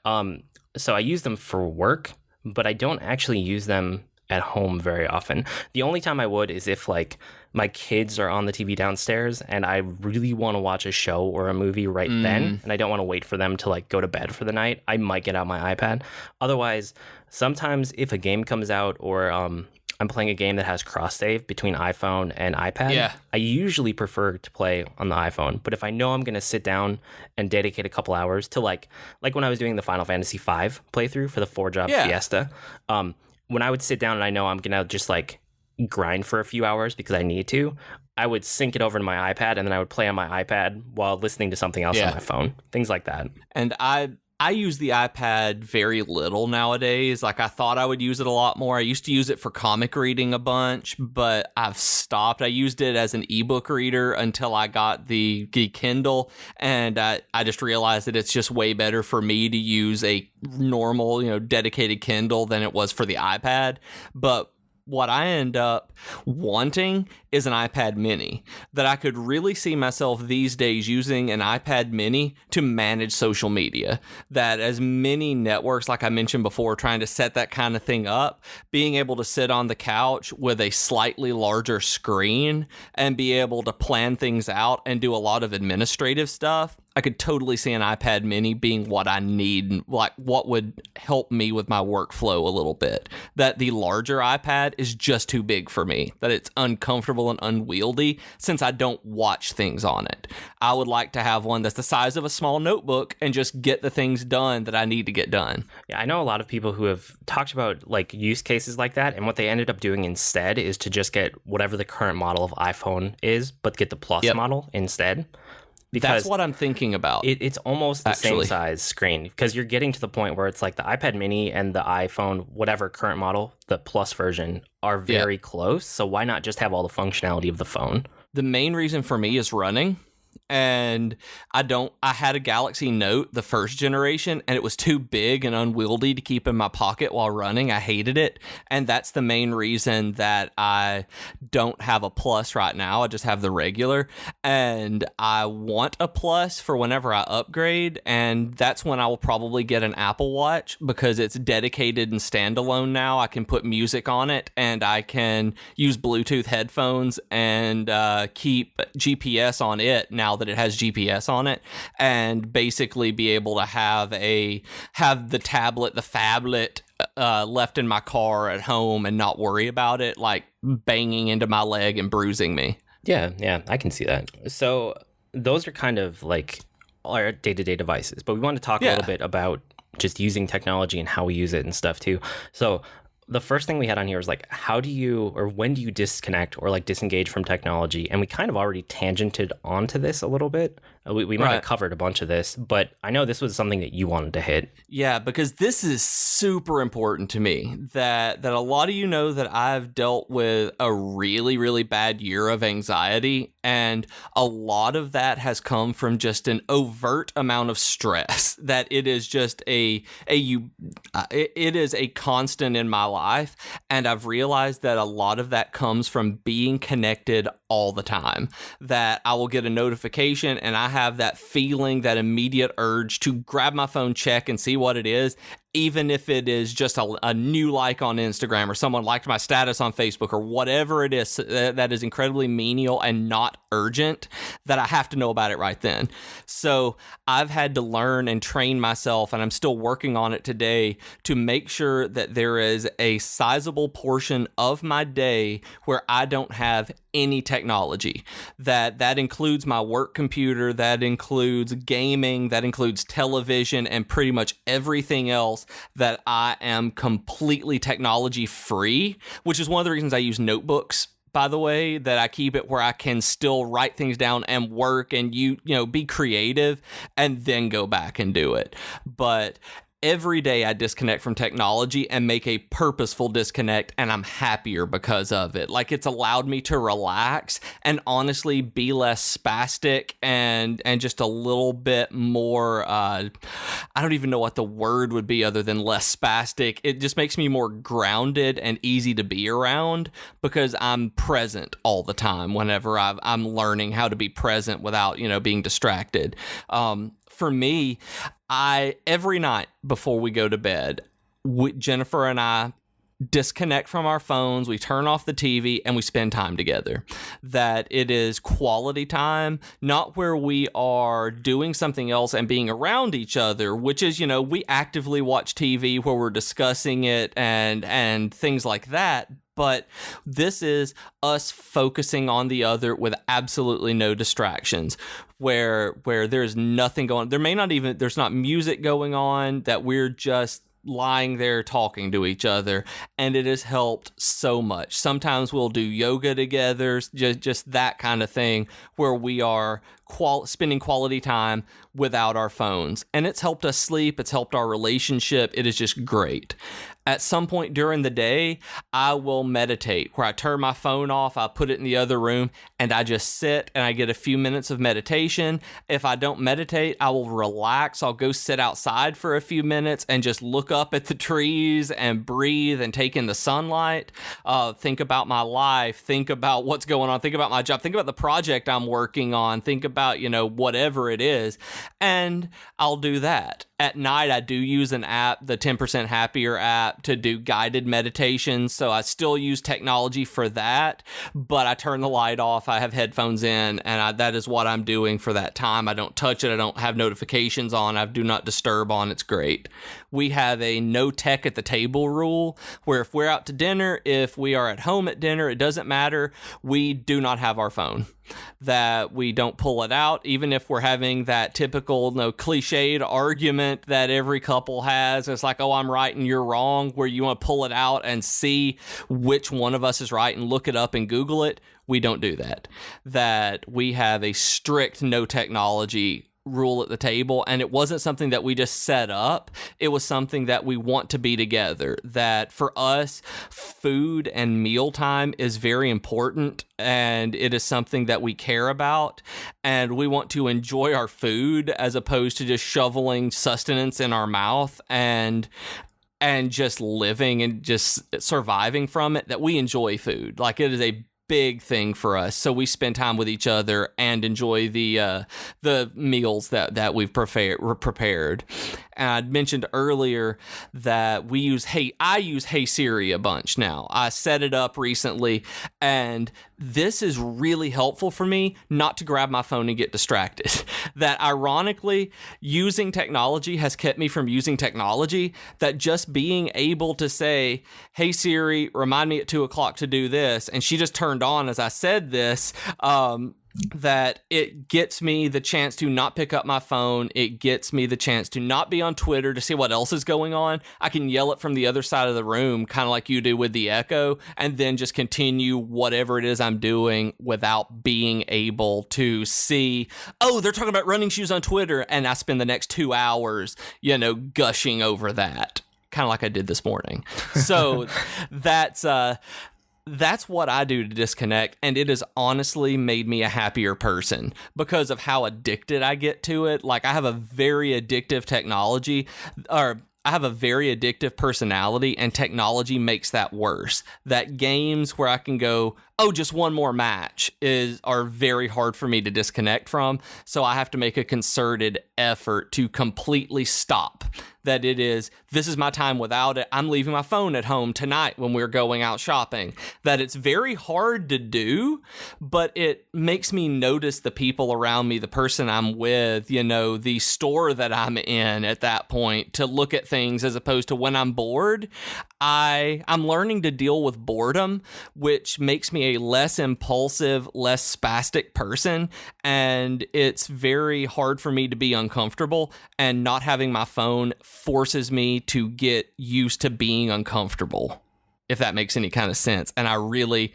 So I use them for work, but I don't actually use them at home very often. The only time I would is if like my kids are on the TV downstairs and I really want to watch a show or a movie right then, and I don't want to wait for them to like go to bed for the night, I might get out my iPad. Otherwise, sometimes if a game comes out or I'm playing a game that has cross save between iPhone and iPad, I usually prefer to play on the iPhone. But if I know I'm going to sit down and dedicate a couple hours to like when I was doing the Final Fantasy V playthrough for the 4-job Fiesta, when I would sit down and I know I'm going to just like grind for a few hours because I need to, I would sync it over to my iPad and then I would play on my iPad while listening to something else on my phone. Things like that. And I use the iPad very little nowadays. Like I thought I would use it a lot more. I used to use it for comic reading a bunch, but I've stopped. I used it as an ebook reader until I got the Kindle, and I just realized that it's just way better for me to use a normal, dedicated Kindle than it was for the iPad. But what I end up wanting is an iPad mini, that I could really see myself these days using an iPad mini to manage social media. That as many networks, like I mentioned before, trying to set that kind of thing up, being able to sit on the couch with a slightly larger screen and be able to plan things out and do a lot of administrative stuff, I could totally see an iPad mini being what I need, like what would help me with my workflow a little bit. That the larger iPad is just too big for me, that it's uncomfortable and unwieldy since I don't watch things on it. I would like to have one that's the size of a small notebook and just get the things done that I need to get done. Yeah, I know a lot of people who have talked about like use cases like that, and what they ended up doing instead is to just get whatever the current model of iPhone is, but get the Plus model instead. Because that's what I'm thinking about. It's almost the same size screen, because you're getting to the point where it's like the iPad mini and the iPhone, whatever current model, the Plus version, are very close. So why not just have all the functionality of the phone? The main reason for me is running. and I had a Galaxy Note, the first generation, and it was too big and unwieldy to keep in my pocket while running. I hated it, and that's the main reason that I don't have a Plus right now. I just have the regular, and I want a Plus for whenever I upgrade, and that's when I will probably get an Apple Watch, because it's dedicated and standalone now. I can put music on it, and I can use Bluetooth headphones and keep GPS on it now that it has GPS on it, and basically be able to have the phablet left in my car at home and not worry about it like banging into my leg and bruising me. Yeah, I can see that. So those are kind of like our day-to-day devices, but we want to talk a little bit about just using technology and how we use it and stuff too. So the first thing we had on here was like, how do you, or when do you disconnect or like disengage from technology? And we kind of already tangented onto this a little bit. We might have covered a bunch of this, but I know this was something that you wanted to hit. Yeah, because this is super important to me, that a lot of you know that I've dealt with a really, really bad year of anxiety, and a lot of that has come from just an overt amount of stress, that it is just it is a constant in my life, and I've realized that a lot of that comes from being connected all the time, that I will get a notification and I have that feeling, that immediate urge to grab my phone, check and see what it is, even if it is just a new like on Instagram, or someone liked my status on Facebook, or whatever it is that is incredibly menial and not urgent, that I have to know about it right then. So I've had to learn and train myself, and I'm still working on it today, to make sure that there is a sizable portion of my day where I don't have any technology. That includes my work computer, that includes gaming, that includes television, and pretty much everything else, that I am completely technology free, which is one of the reasons I use notebooks, by the way, that I keep it where I can still write things down and work and be creative and then go back and do it. But every day I disconnect from technology and make a purposeful disconnect, and I'm happier because of it. Like, it's allowed me to relax and honestly be less spastic and just a little bit more, I don't even know what the word would be other than less spastic. It just makes me more grounded and easy to be around, because I'm present all the time whenever I'm learning how to be present without, being distracted. For me, every night before we go to bed, Jennifer and I disconnect from our phones, we turn off the TV, and we spend time together. That it is quality time, not where we are doing something else and being around each other, which is, we actively watch TV where we're discussing it and things like that. But this is us focusing on the other with absolutely no distractions, where there's nothing going on. There's not music going on, that we're just lying there talking to each other, and it has helped so much. Sometimes we'll do yoga together, just that kind of thing, where we are spending quality time without our phones, and it's helped us sleep. It's helped our relationship. It is just great. At some point during the day, I will meditate, where I turn my phone off, I put it in the other room, and I just sit and I get a few minutes of meditation. If I don't meditate, I will relax. I'll go sit outside for a few minutes and just look up at the trees and breathe and take in the sunlight. Think about my life. Think about what's going on. Think about my job. Think about the project I'm working on. Think about, whatever it is. And I'll do that. At night, I do use an app, the 10% Happier app, to do guided meditations. So I still use technology for that, but I turn the light off. I have headphones in, and that is what I'm doing for that time. I don't touch it. I don't have notifications on. I have do not disturb on. It's great. We have a no tech at the table rule, where if we're out to dinner, if we are at home at dinner, it doesn't matter. We do not have our phone. That we don't pull it out, even if we're having that typical cliched argument that every couple has. It's like, oh, I'm right and you're wrong, where you want to pull it out and see which one of us is right and look it up and Google it. We don't do that. That we have a strict no technology rule at the table, and it wasn't something that we just set up. It was something that we want to be together. That for us, food and mealtime is very important, and it is something that we care about, and we want to enjoy our food as opposed to just shoveling sustenance in our mouth and just living and just surviving from it. That we enjoy food. Like, it is a big thing for us, so we spend time with each other and enjoy the meals that we've prepared. And I'd mentioned earlier that I use Hey Siri a bunch now. I set it up recently, and this is really helpful for me not to grab my phone and get distracted. That ironically, using technology has kept me from using technology. That just being able to say, "Hey Siri, remind me at 2:00 to do this," and she just turned on as I said this, that it gets me the chance to not pick up my phone. It gets me the chance to not be on Twitter to see what else is going on. I can yell it from the other side of the room, kind of like you do with the Echo, and then just continue whatever it is I'm doing without being able to see, oh, they're talking about running shoes on Twitter, and I spend the next 2 hours, gushing over that, kind of like I did this morning. So that's what I do to disconnect, and it has honestly made me a happier person because of how addicted I get to it. Like, I have a very addictive personality, and technology makes that worse. That games where I can go, oh, just one more match are very hard for me to disconnect from. So I have to make a concerted effort to completely stop. That this is my time without it. I'm leaving my phone at home tonight when we're going out shopping. That it's very hard to do, but it makes me notice the people around me, the person I'm with, the store that I'm in at that point, to look at things as opposed to when I'm bored. I'm learning to deal with boredom, which makes me a less impulsive, less spastic person, and it's very hard for me to be uncomfortable, and not having my phone forces me to get used to being uncomfortable, if that makes any kind of sense. And I really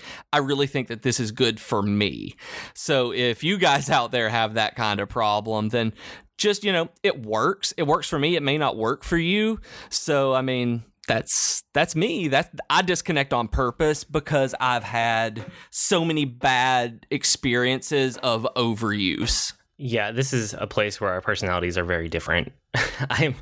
think that this is good for me. So if you guys out there have that kind of problem, then just, it works. It works for me. It may not work for you. So, I mean, that's me. I disconnect on purpose because I've had so many bad experiences of overuse. Yeah, this is a place where our personalities are very different. And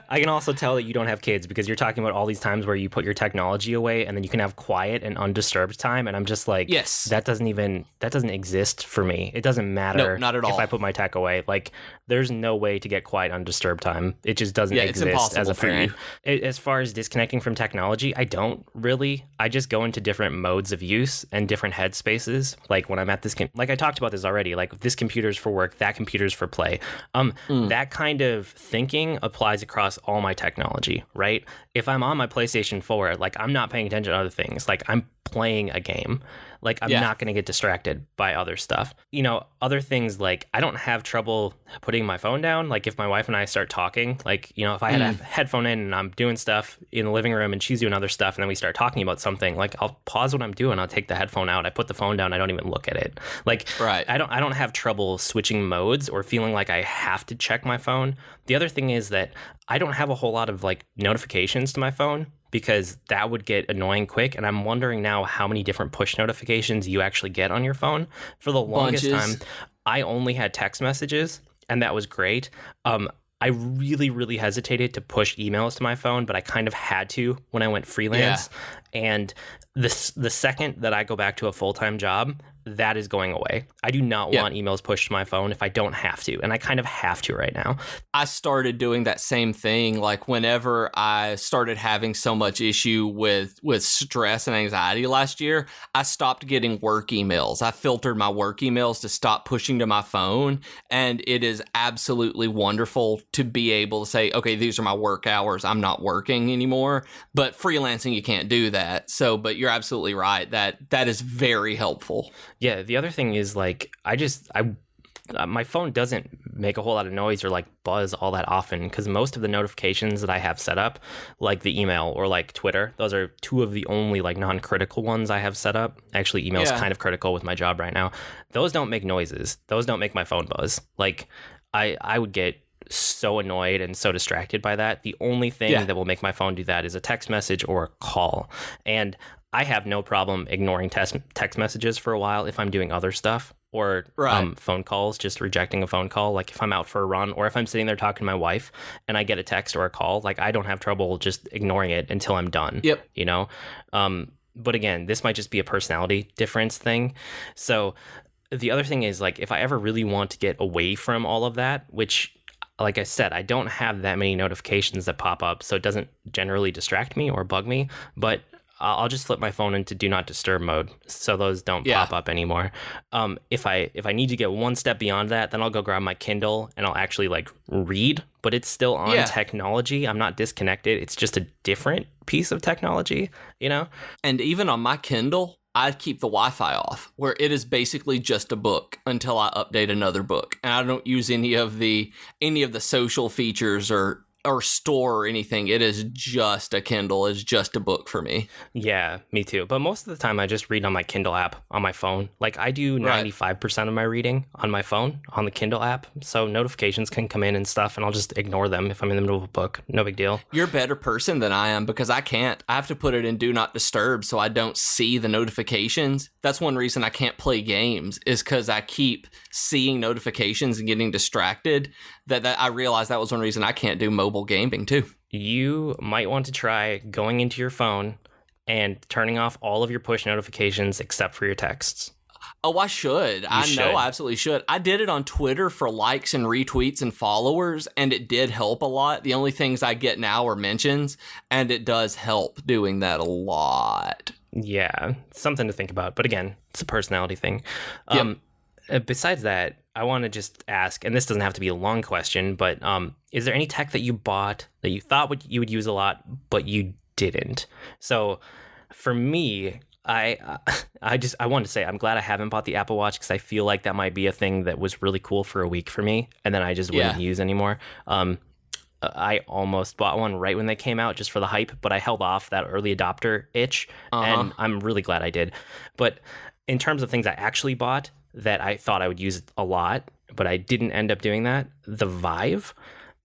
I can also tell that you don't have kids because you're talking about all these times where you put your technology away and then you can have quiet and undisturbed time. And I'm just like, yes, that doesn't exist for me. It doesn't matter. No, not at all. If I put my tech away, like, there's no way to get quiet, undisturbed time. It just doesn't exist as a parent. As far as disconnecting from technology, I don't really. I just go into different modes of use and different headspaces. Like when I'm at this, like I talked about this already, like this computer's for work, that computer's for play. That kind of thinking applies across all my technology, right? If I'm on my PlayStation 4, like, I'm not paying attention to other things. Like, I'm playing a game. Like, I'm not going to get distracted by other stuff. Other things, like, I don't have trouble putting my phone down. Like, if my wife and I start talking, like, if I had a headphone in and I'm doing stuff in the living room and she's doing other stuff and then we start talking about something, like, I'll pause what I'm doing. I'll take the headphone out. I put the phone down. I don't even look at it. Like, right. I don't have trouble switching modes or feeling like I have to check my phone. The other thing is that I don't have a whole lot of, like, notifications to my phone, because that would get annoying quick. And I'm wondering now how many different push notifications you actually get on your phone. For the longest time, I only had text messages, and that was great. I really, really hesitated to push emails to my phone, but I kind of had to when I went freelance. Yeah. And the second that I go back to a full-time job, that is going away. I do not want emails pushed to my phone if I don't have to, and I kind of have to right now. I started doing that same thing. Like, whenever I started having so much issue with stress and anxiety last year, I stopped getting work emails. I filtered my work emails to stop pushing to my phone, and it is absolutely wonderful to be able to say, okay, these are my work hours. I'm not working anymore. But freelancing, you can't do that. So, but you're absolutely right. That is very helpful. Yeah, the other thing is, like, my phone doesn't make a whole lot of noise or, like, buzz all that often, because most of the notifications that I have set up, like the email or like Twitter, those are two of the only, like, non-critical ones I have set up. Actually, email is kind of critical with my job right now. Those don't make noises. Those don't make my phone buzz. Like, I would get so annoyed and so distracted by that. The only thing that will make my phone do that is a text message or a call. And I have no problem ignoring text messages for a while if I'm doing other stuff, or phone calls, just rejecting a phone call. Like if I'm out for a run, or if I'm sitting there talking to my wife and I get a text or a call, like I don't have trouble just ignoring it until I'm done. Yep. You know? But again, this might just be a personality difference thing. So the other thing is, like, if I ever really want to get away from all of that, which, like I said, I don't have that many notifications that pop up, so it doesn't generally distract me or bug me, but I'll just flip my phone into do not disturb mode, so those don't pop up anymore. If I need to get one step beyond that, then I'll go grab my Kindle and I'll actually like read, but it's still on technology. I'm not disconnected. It's just a different piece of technology, you know? And even on my Kindle, I keep the Wi-Fi off, where it is basically just a book until I update another book, and I don't use any of the social features or store or anything. It is just a Kindle. It's just a book for me. Yeah, me too. But most of the time I just read on my Kindle app on my phone. Like I do 95% of my reading on my phone on the Kindle app. So notifications can come in and stuff, and I'll just ignore them if I'm in the middle of a book. No big deal. You're a better person than I am, because I can't. I have to put it in do not disturb so I don't see the notifications. That's one reason I can't play games, is because I keep seeing notifications and getting distracted. That I realized that was one reason I can't do mobile gaming too. You might want to try going into your phone and turning off all of your push notifications except for your texts. Oh, I should. I know I absolutely should. I did it on Twitter for likes and retweets and followers, and it did help a lot. The only things I get now are mentions, and it does help doing that a lot. Yeah, something to think about. But again, it's a personality thing. Besides that, I want to just ask, and this doesn't have to be a long question, but is there any tech that you bought that you thought you would use a lot, but you didn't? So for me, I wanted to say I'm glad I haven't bought the Apple Watch, because I feel like that might be a thing that was really cool for a week for me, and then I just wouldn't use anymore. I almost bought one right when they came out just for the hype, but I held off that early adopter itch, and I'm really glad I did. But in terms of things I actually bought that I thought I would use a lot, but I didn't end up doing that, the Vive.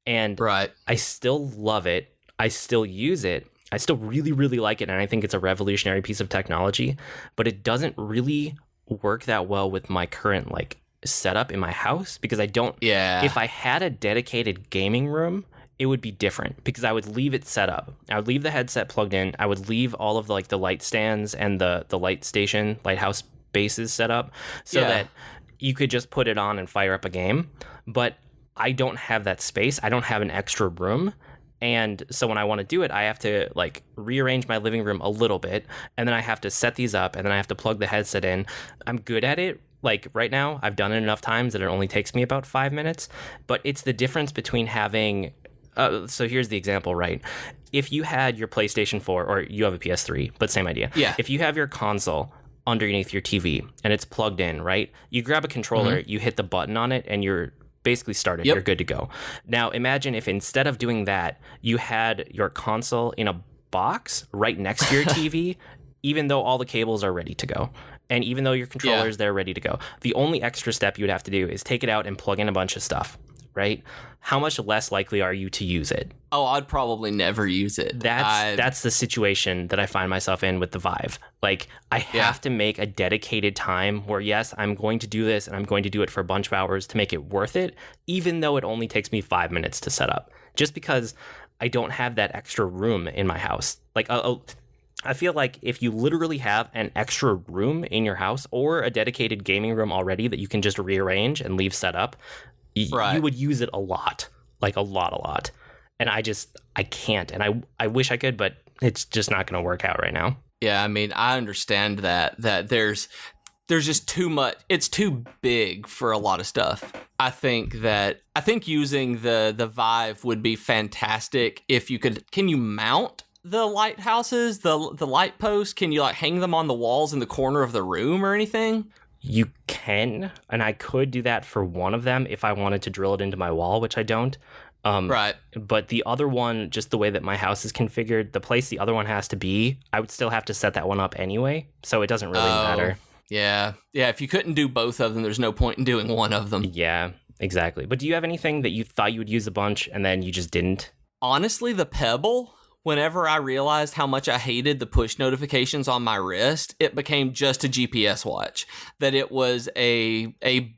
And I still love it. I still use it. I still really, really like it, and I think it's a revolutionary piece of technology, but it doesn't really work that well with my current like setup in my house, because I don't... If I had a dedicated gaming room, it would be different, because I would leave it set up. I would leave the headset plugged in. I would leave all of the light stands and the light station, lighthouse bases set up so that you could just put it on and fire up a game. But I don't have that space. I don't have an extra room. And so when I want to do it, I have to like rearrange my living room a little bit, and then I have to set these up, and then I have to plug the headset in. I'm good at it. Like right now, I've done it enough times that it only takes me about 5 minutes. But it's the difference between having... so here's the example, right? If you had your PlayStation 4, or you have a PS3, but same idea. Yeah. If you have your console underneath your TV and it's plugged in, right? You grab a controller, you hit the button on it, and you're basically started. You're good to go. Now imagine if instead of doing that, you had your console in a box right next to your TV, even though all the cables are ready to go. And even though your controller's there ready to go. The only extra step you would have to do is take it out and plug in a bunch of stuff, right? How much less likely are you to use it? Oh, I'd probably never use it. That's the situation that I find myself in with the Vive. Like, I have to make a dedicated time where, yes, I'm going to do this, and I'm going to do it for a bunch of hours to make it worth it, even though it only takes me 5 minutes to set up. Just because I don't have that extra room in my house. Like, I feel like if you literally have an extra room in your house, or a dedicated gaming room already that you can just rearrange and leave set up, you would use it a lot. Like a lot. And I can't. And I wish I could, but it's just not going to work out right now. Yeah, I mean, I understand that there's just too much. It's too big for a lot of stuff. I think using the Vive would be fantastic if you could. Can you mount the lighthouses, the light posts? Can you like hang them on the walls in the corner of the room or anything? You can, and I could do that for one of them if I wanted to drill it into my wall, which I don't. But the other one, just the way that my house is configured, the place the other one has to be, I would still have to set that one up anyway, so it doesn't really matter. Yeah, if you couldn't do both of them, there's no point in doing one of them. Yeah, exactly. But do you have anything that you thought you would use a bunch and then you just didn't? Honestly, the Pebble, whenever I realized how much I hated the push notifications on my wrist, it became just a GPS watch. That it was a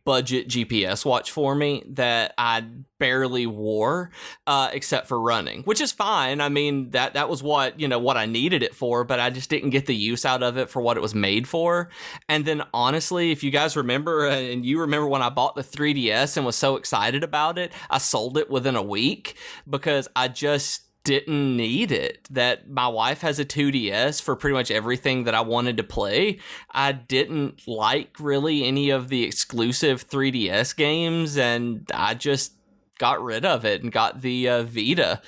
budget GPS watch for me that I barely wore, except for running, which is fine. I mean, that was what I needed it for, but I just didn't get the use out of it for what it was made for. And then honestly, if you guys remember, and you remember when I bought the 3DS and was so excited about it, I sold it within a week because I just didn't need it. That my wife has a 2DS for pretty much everything that I wanted to play. I didn't like really any of the exclusive 3DS games, and I just got rid of it and got the Vita.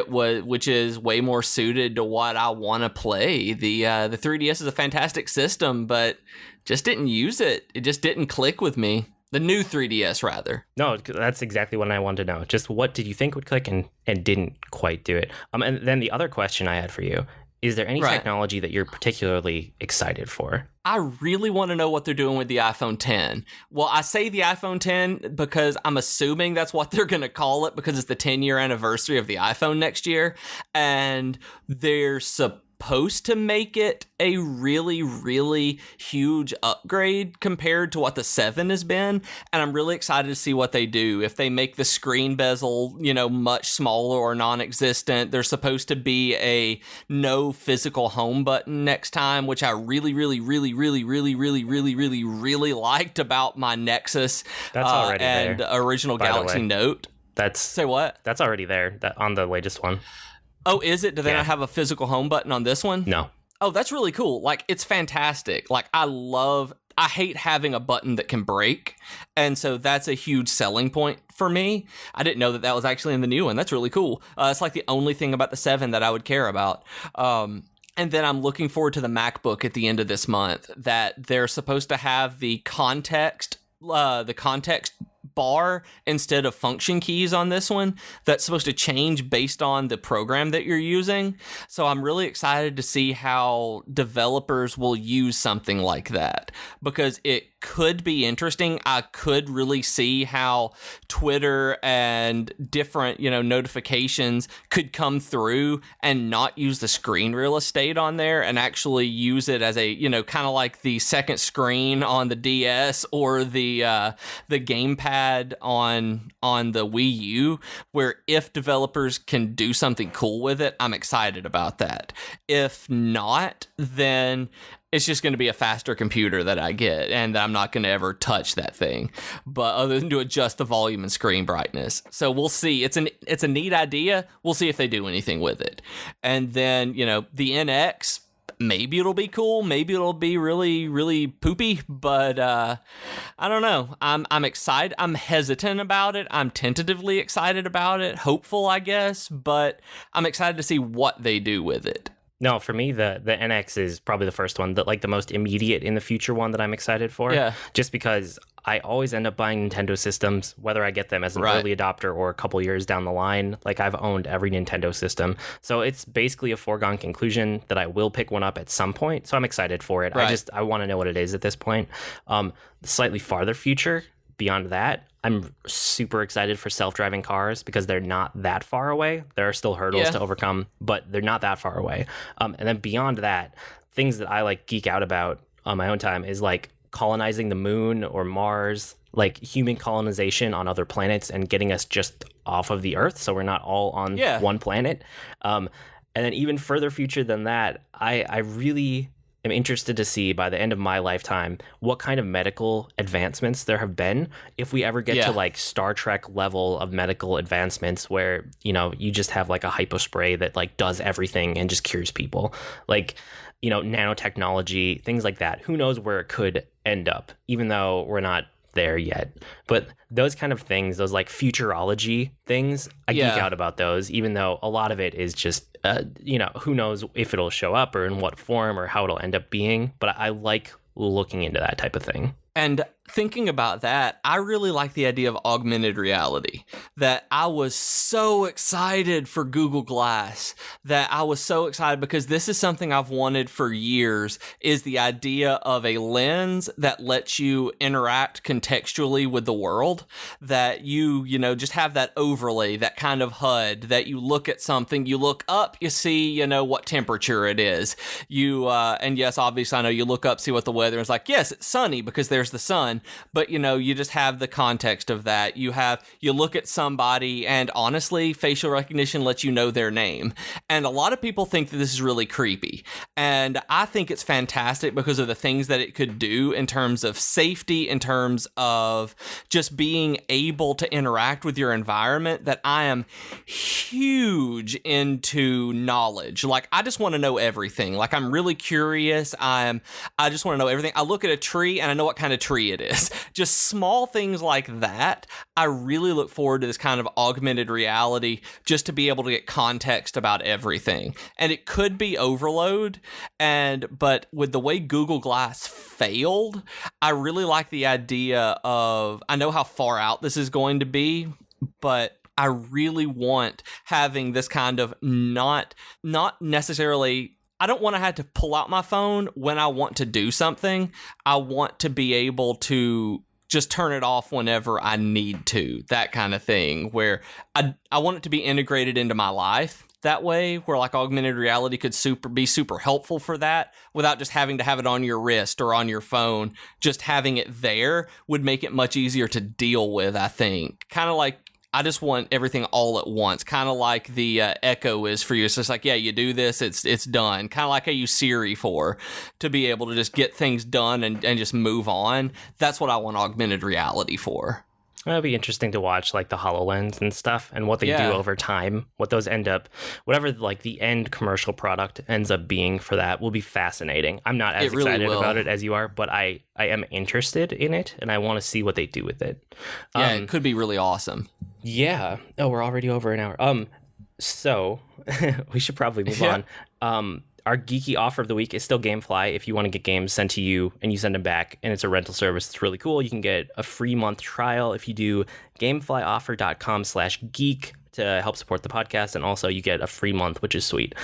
Which is way more suited to what I want to play. The 3DS is a fantastic system, but just didn't use it. It just didn't click with me. The new 3DS, rather. No, that's exactly what I wanted to know. Just what did you think would click and didn't quite do it? And then the other question I had for you, is there any technology that you're particularly excited for? I really want to know what they're doing with the iPhone 10. Well, I say the iPhone 10 because I'm assuming that's what they're going to call it because it's the 10-year anniversary of the iPhone next year. And they're supposed to make it a really, really huge upgrade compared to what the 7 has been. And I'm really excited to see what they do. If they make the screen bezel, much smaller or non-existent, there's supposed to be a no physical home button next time, which I really, really, really, really, really, really, really, really, really liked about my Nexus and there, original Galaxy Note. Say what? That's already there on the latest one. Oh, is it? Do they not have a physical home button on this one? No. Oh, that's really cool. Like, it's fantastic. Like, I hate having a button that can break. And so that's a huge selling point for me. I didn't know that was actually in the new one. That's really cool. It's like the only thing about the 7 that I would care about. And then I'm looking forward to the MacBook at the end of this month, that they're supposed to have the context bar instead of function keys on this one. That's supposed to change based on the program that you're using. So I'm really excited to see how developers will use something like that, because it could be interesting. I could really see how Twitter and different, notifications could come through and not use the screen real estate on there and actually use it as a, kind of like the second screen on the DS or the gamepad on the Wii U, where if developers can do something cool with it, I'm excited about that. If not, then it's just going to be a faster computer that I get, and I'm not going to ever touch that thing, but other than to adjust the volume and screen brightness. So we'll see. It's a neat idea. We'll see if they do anything with it. And then, the NX, maybe it'll be cool. Maybe it'll be really, really poopy, but I don't know. I'm excited. I'm hesitant about it. I'm tentatively excited about it. Hopeful, I guess, but I'm excited to see what they do with it. No, for me, the NX is probably the first one, the most immediate in the future one that I'm excited for. Yeah. Just because I always end up buying Nintendo systems, whether I get them as an early adopter or a couple years down the line. Like, I've owned every Nintendo system. So it's basically a foregone conclusion that I will pick one up at some point. So I'm excited for it. I want to know what it is at this point. Slightly farther future, beyond that, I'm super excited for self-driving cars because they're not that far away. There are still hurdles to overcome, but they're not that far away. And then beyond that, things that I geek out about on my own time is colonizing the moon or Mars, human colonization on other planets and getting us just off of the Earth so we're not all on one planet. And then even further future than that, I really am interested to see by the end of my lifetime what kind of medical advancements there have been, if we ever get to Star Trek level of medical advancements where you just have a hypospray that does everything and just cures people, nanotechnology, things like that. Who knows where it could end up, even though we're not there yet. But those kind of things, those futurology things, I geek out about those, even though a lot of it is just who knows if it'll show up or in what form or how it'll end up being. But I like looking into that type of thing. And thinking about that, I really like the idea of augmented reality. That I was so excited for Google Glass, that I was so excited because this is something I've wanted for years, is the idea of a lens that lets you interact contextually with the world, that you just have that overlay, that kind of HUD, that you look at something, you look up, you see, what temperature it is. And yes, obviously I know you look up, see what the weather is like. Yes, it's sunny because there's the sun. But, you just have the context of that. You look at somebody and honestly, facial recognition lets you know their name. And a lot of people think that this is really creepy. And I think it's fantastic because of the things that it could do in terms of safety, in terms of just being able to interact with your environment, that I am huge into knowledge. Like, I just want to know everything. Like, I'm really curious. I just want to know everything. I look at a tree and I know what kind of tree it is. Just small things like that. I really look forward to this kind of augmented reality, just to be able to get context about everything. And it could be overload, but with the way Google Glass failed, I really like the idea of, I know how far out this is going to be, but I really want having this kind of not necessarily, I don't want to have to pull out my phone when I want to do something. I want to be able to just turn it off whenever I need to, that kind of thing, where I want it to be integrated into my life that way, where like augmented reality could be super helpful for that without just having to have it on your wrist or on your phone. Just having it there would make it much easier to deal with, I think. Kind of like, I just want everything all at once, kind of like the Echo is for you. It's just like, yeah, you do this, it's done. Kind of like I use Siri to be able to just get things done and just move on. That's what I want augmented reality for. It'll be interesting to watch like the HoloLens and stuff and what they do over time, what those end up, whatever like the end commercial product ends up being for that will be fascinating. I'm not as excited about it as you are, but I am interested in it and I want to see what they do with it. Yeah, it could be really awesome. Yeah. Oh, we're already over an hour. So we should probably move on. Our geeky offer of the week is still Gamefly. If you want to get games sent to you and you send them back and it's a rental service, it's really cool. You can get a free month trial if you do gameflyoffer.com/geek to help support the podcast. And also you get a free month, which is sweet.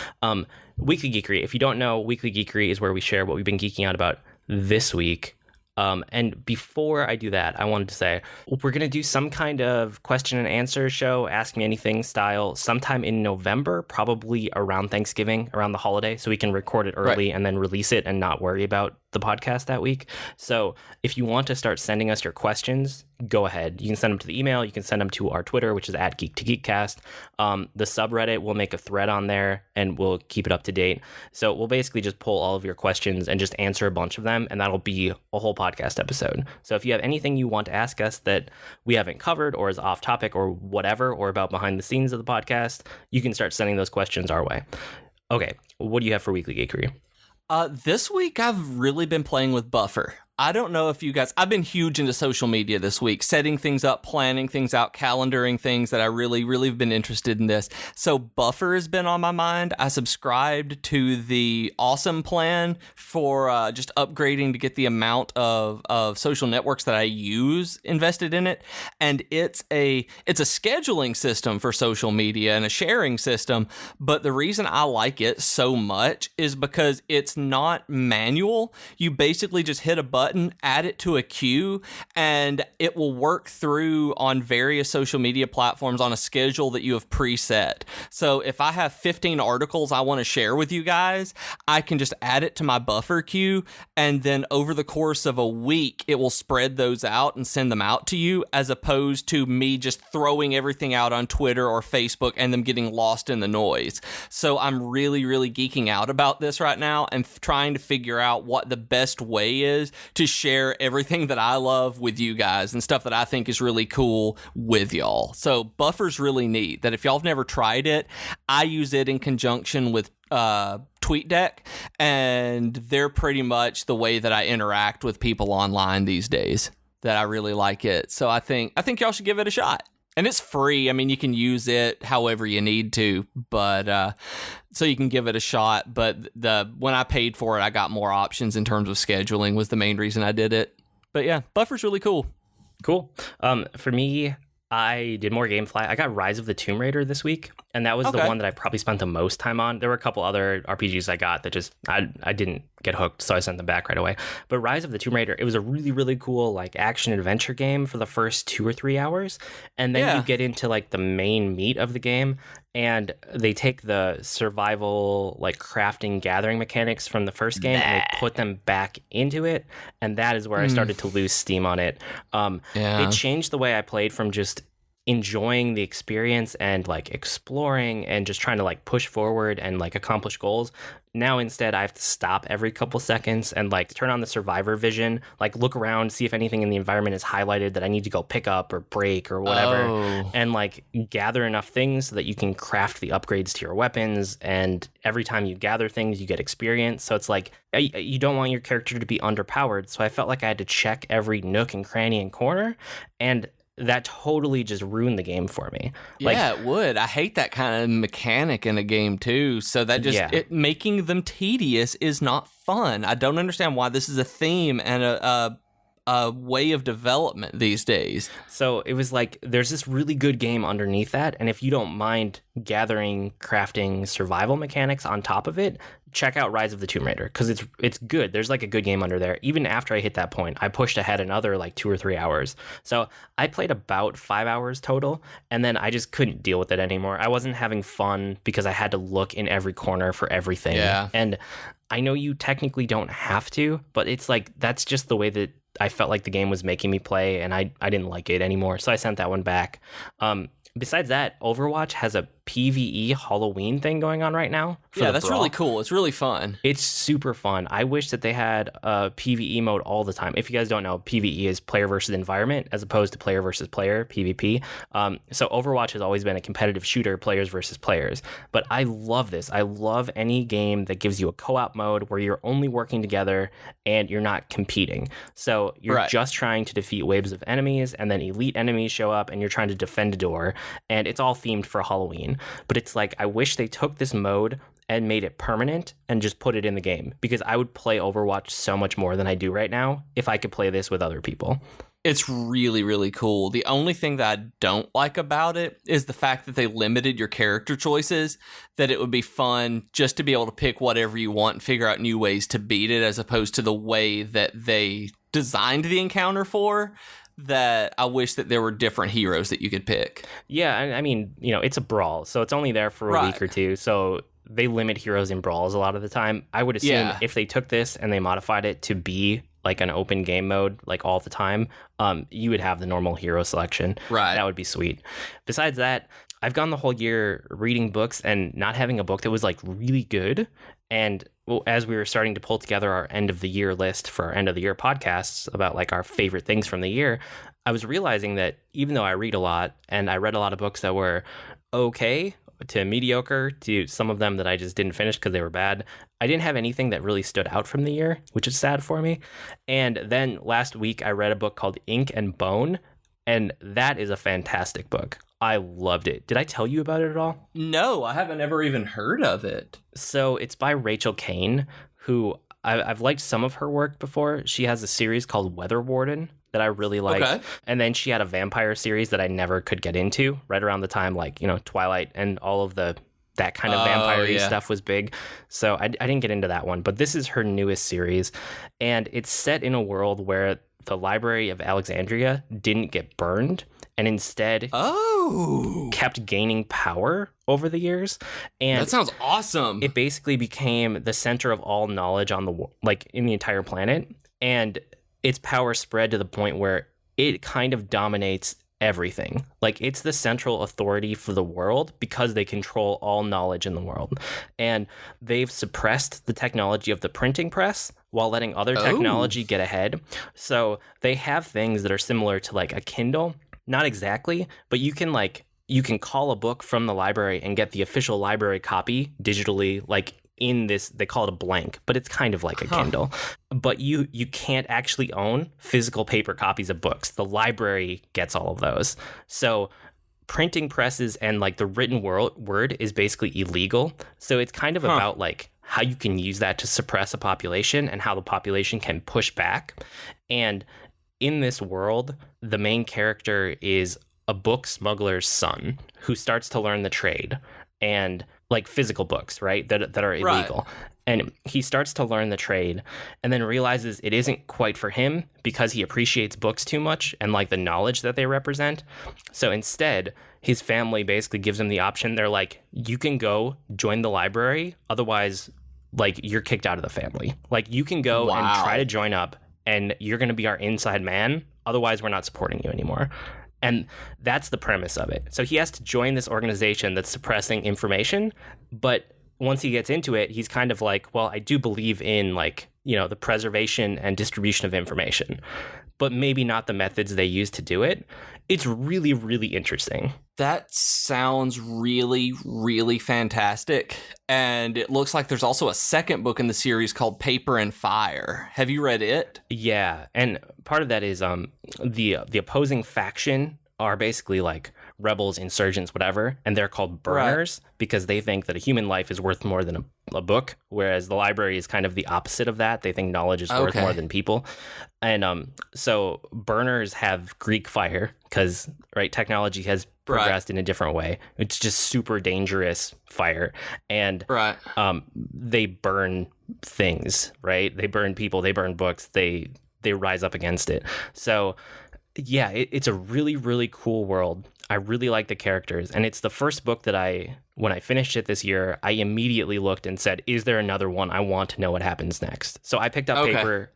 Weekly Geekery. If you don't know, Weekly Geekery is where we share what we've been geeking out about this week. And before I do that, I wanted to say we're going to do some kind of question and answer show, Ask Me Anything style, sometime in November, probably around Thanksgiving, around the holiday, so we can record it early and then release it and not worry about the podcast that week. So if you want to start sending us your questions, go ahead. You can send them to the email. You can send them to our Twitter, which is @Geek2Geekcast. The subreddit, we'll make a thread on there and we'll keep it up to date. So we'll basically just pull all of your questions and just answer a bunch of them, and that'll be a whole podcast episode. So if you have anything you want to ask us that we haven't covered or is off topic or whatever, or about behind the scenes of the podcast, you can start sending those questions our way. Okay, what do you have for Weekly Geekery? This week, I've really been playing with Buffer. I don't know if you guys, I've been huge into social media this week, setting things up, planning things out, calendaring things that I really have been interested in this. So Buffer has been on my mind. I subscribed to the awesome plan for just upgrading to get the amount of social networks that I use invested in it. And it's a scheduling system for social media and a sharing system. But the reason I like it so much is because it's not manual. You basically just hit a button, add it to a queue, and it will work through on various social media platforms on a schedule that you have preset. So if I have 15 articles I want to share with you guys, I can just add it to my Buffer queue, and then over the course of a week, it will spread those out and send them out to you, as opposed to me just throwing everything out on Twitter or Facebook and them getting lost in the noise. So I'm really geeking out about this right now and trying to figure out what the best way is to share everything that I love with you guys and stuff that I think is really cool with y'all. So Buffer's really neat. That if y'all have never tried it, I use it in conjunction with TweetDeck, and they're pretty much the way that I interact with people online these days. That I really like it. So I think y'all should give it a shot. And it's free. I mean, you can use it however you need to, but so you can give it a shot. But when I paid for it, I got more options in terms of scheduling was the main reason I did it. But yeah, Buffer's really cool. Cool. For me, I did more GameFly. I got Rise of the Tomb Raider this week, and that was the one that I probably spent the most time on. There were a couple other RPGs I got that just I didn't get hooked, so I sent them back right away. But Rise of the Tomb Raider, it was a really, really cool like action adventure game for the first 2 or 3 hours, and then you get into like the main meat of the game, and they take the survival like crafting gathering mechanics from the first game and they put them back into it, and that is where I started to lose steam on it. It changed the way I played from just enjoying the experience and like exploring and just trying to like push forward and like accomplish goals. Now instead I have to stop every couple seconds and like turn on the survivor vision, like look around, see if anything in the environment is highlighted that I need to go pick up or break or whatever, and like gather enough things so that you can craft the upgrades to your weapons. And every time you gather things you get experience, so it's like you don't want your character to be underpowered. So I felt like I had to check every nook and cranny and corner, and that totally just ruined the game for me. Yeah, it would. I hate that kind of mechanic in a game too. So that just making them tedious is not fun. I don't understand why this is a theme and a way of development these days. So it was like there's this really good game underneath that, and if you don't mind gathering, crafting, survival mechanics on top of it, check out Rise of the Tomb Raider, because it's good. There's like a good game under there. Even after I hit that point, I pushed ahead another like 2 or 3 hours. So I played about 5 hours total, and then I just couldn't deal with it anymore. I wasn't having fun because I had to look in every corner for everything. Yeah. And I know you technically don't have to, but it's like that's just the way that I felt like the game was making me play, and I didn't like it anymore. So I sent that one back. Besides that, Overwatch has a PvE Halloween thing going on right now. Yeah, that's really cool. It's really fun. It's super fun. I wish that they had a PvE mode all the time. If you guys don't know, PvE is player versus environment as opposed to player versus player, PvP. So Overwatch has always been a competitive shooter, players versus players. But I love this. I love any game that gives you a co-op mode where you're only working together and you're not competing. So you're just trying to defeat waves of enemies, and then elite enemies show up and you're trying to defend a door. And it's all themed for Halloween. But it's like, I wish they took this mode and made it permanent and just put it in the game, because I would play Overwatch so much more than I do right now if I could play this with other people. It's really, really cool. The only thing that I don't like about it is the fact that they limited your character choices, that it would be fun just to be able to pick whatever you want and figure out new ways to beat it, as opposed to the way that they designed the encounter for. That I wish that there were different heroes that you could pick. Yeah, I mean, you know, it's a brawl, so it's only there for a week or two, so they limit heroes in brawls a lot of the time. I would assume if they took this and they modified it to be like an open game mode, like all the time, you would have the normal hero selection. Right. That would be sweet. Besides that, I've gone the whole year reading books and not having a book that was like really good. And as we were starting to pull together our end of the year list for our end of the year podcasts about like our favorite things from the year, I was realizing that even though I read a lot and I read a lot of books that were okay to mediocre to some of them that I just didn't finish because they were bad, I didn't have anything that really stood out from the year, which is sad for me. And then last week I read a book called Ink and Bone, and that is a fantastic book. I loved it. Did I tell you about it at all? No, I haven't ever even heard of it. So it's by Rachel Kane, who I've liked some of her work before. She has a series called Weather Warden that I really like. Okay. And then she had a vampire series that I never could get into right around the time, like, you know, Twilight and all of that kind of vampire-y stuff was big. So I didn't get into that one. But this is her newest series. And it's set in a world where the Library of Alexandria didn't get burned and instead kept gaining power over the years. And that sounds awesome. It basically became the center of all knowledge on in the entire planet. And its power spread to the point where it kind of dominates everything. Like, it's the central authority for the world because they control all knowledge in the world. And they've suppressed the technology of the printing press while letting other technology get ahead. So they have things that are similar to like a Kindle. Not exactly, but you can call a book from the library and get the official library copy digitally, like in this, they call it a blank, but it's kind of like a Kindle. But you can't actually own physical paper copies of books. The library gets all of those. So printing presses and like the written word is basically illegal. So it's kind of about like how you can use that to suppress a population and how the population can push back. And in this world, the main character is a book smuggler's son who starts to learn the trade, and like physical books, right? That are illegal. Right. And he starts to learn the trade and then realizes it isn't quite for him because he appreciates books too much and like the knowledge that they represent. So instead, his family basically gives him the option. They're like, you can go join the library. Otherwise, like, you're kicked out of the family. Like, you can go and try to join up and you're going to be our inside man. Otherwise, we're not supporting you anymore. And that's the premise of it. So he has to join this organization that's suppressing information, but once he gets into it, he's kind of like, well, I do believe in, like, you know, the preservation and distribution of information, but maybe not the methods they use to do it. It's really, really interesting. That sounds really, really fantastic. And it looks like there's also a second book in the series called Paper and Fire. Have you read it? Yeah, and part of that is the opposing faction are basically like rebels, insurgents, whatever, and they're called burners because they think that a human life is worth more than a book, whereas the library is kind of the opposite of that. They think knowledge is worth more than people. And so burners have Greek fire because, right, technology has progressed in a different way. It's just super dangerous fire. And they burn things, right? They burn people, they burn books, they rise up against it. So yeah, it's a really, really cool world. I really like the characters. And it's the first book that when I finished it this year, I immediately looked and said, is there another one? I want to know what happens next. So I picked up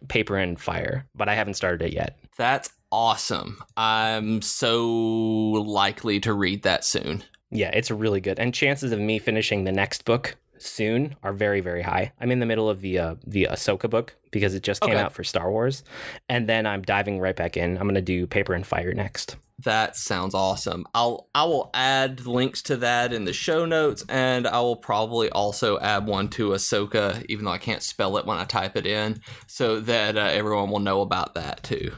Paper and Fire, but I haven't started it yet. That's awesome. I'm so likely to read that soon. Yeah, it's really good. And chances of me finishing the next book soon are very, very high. I'm in the middle of the Ahsoka book because it just came out for Star Wars. And then I'm diving right back in. I'm going to do Paper and Fire next. That sounds awesome. I will add links to that in the show notes, and I will probably also add one to Ahsoka, even though I can't spell it when I type it in, so that everyone will know about that too.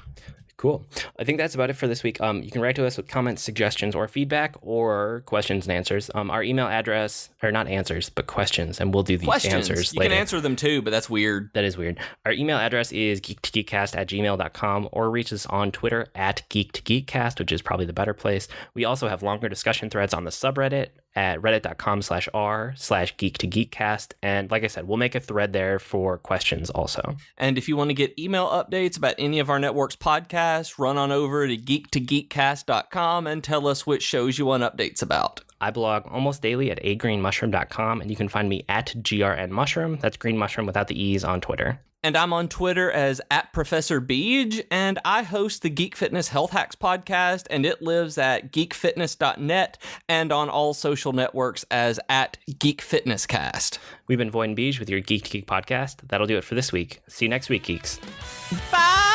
Cool. I think that's about it for this week. You can write to us with comments, suggestions, or feedback, or questions and answers. Our email address, or not answers, but questions, and we'll do the answers later. You can answer them too, but that's weird. That is weird. Our email address is geek2geekcast@gmail.com, or reach us on Twitter @geek2geekcast, which is probably the better place. We also have longer discussion threads on the subreddit at reddit.com/r/geek2geekcast. And like I said, we'll make a thread there for questions also. And if you want to get email updates about any of our network's podcasts, run on over to geek2geekcast.com and tell us which shows you want updates about. I blog almost daily at agreenmushroom.com, and you can find me at grnmushroom. That's green mushroom without the E's on Twitter. And I'm on Twitter as @ProfessorBeej, and I host the Geek Fitness Health Hacks podcast, and it lives at geekfitness.net and on all social networks as @GeekFitnessCast. We've been Void and Beej with your Geek to Geek podcast. That'll do it for this week. See you next week, geeks. Bye!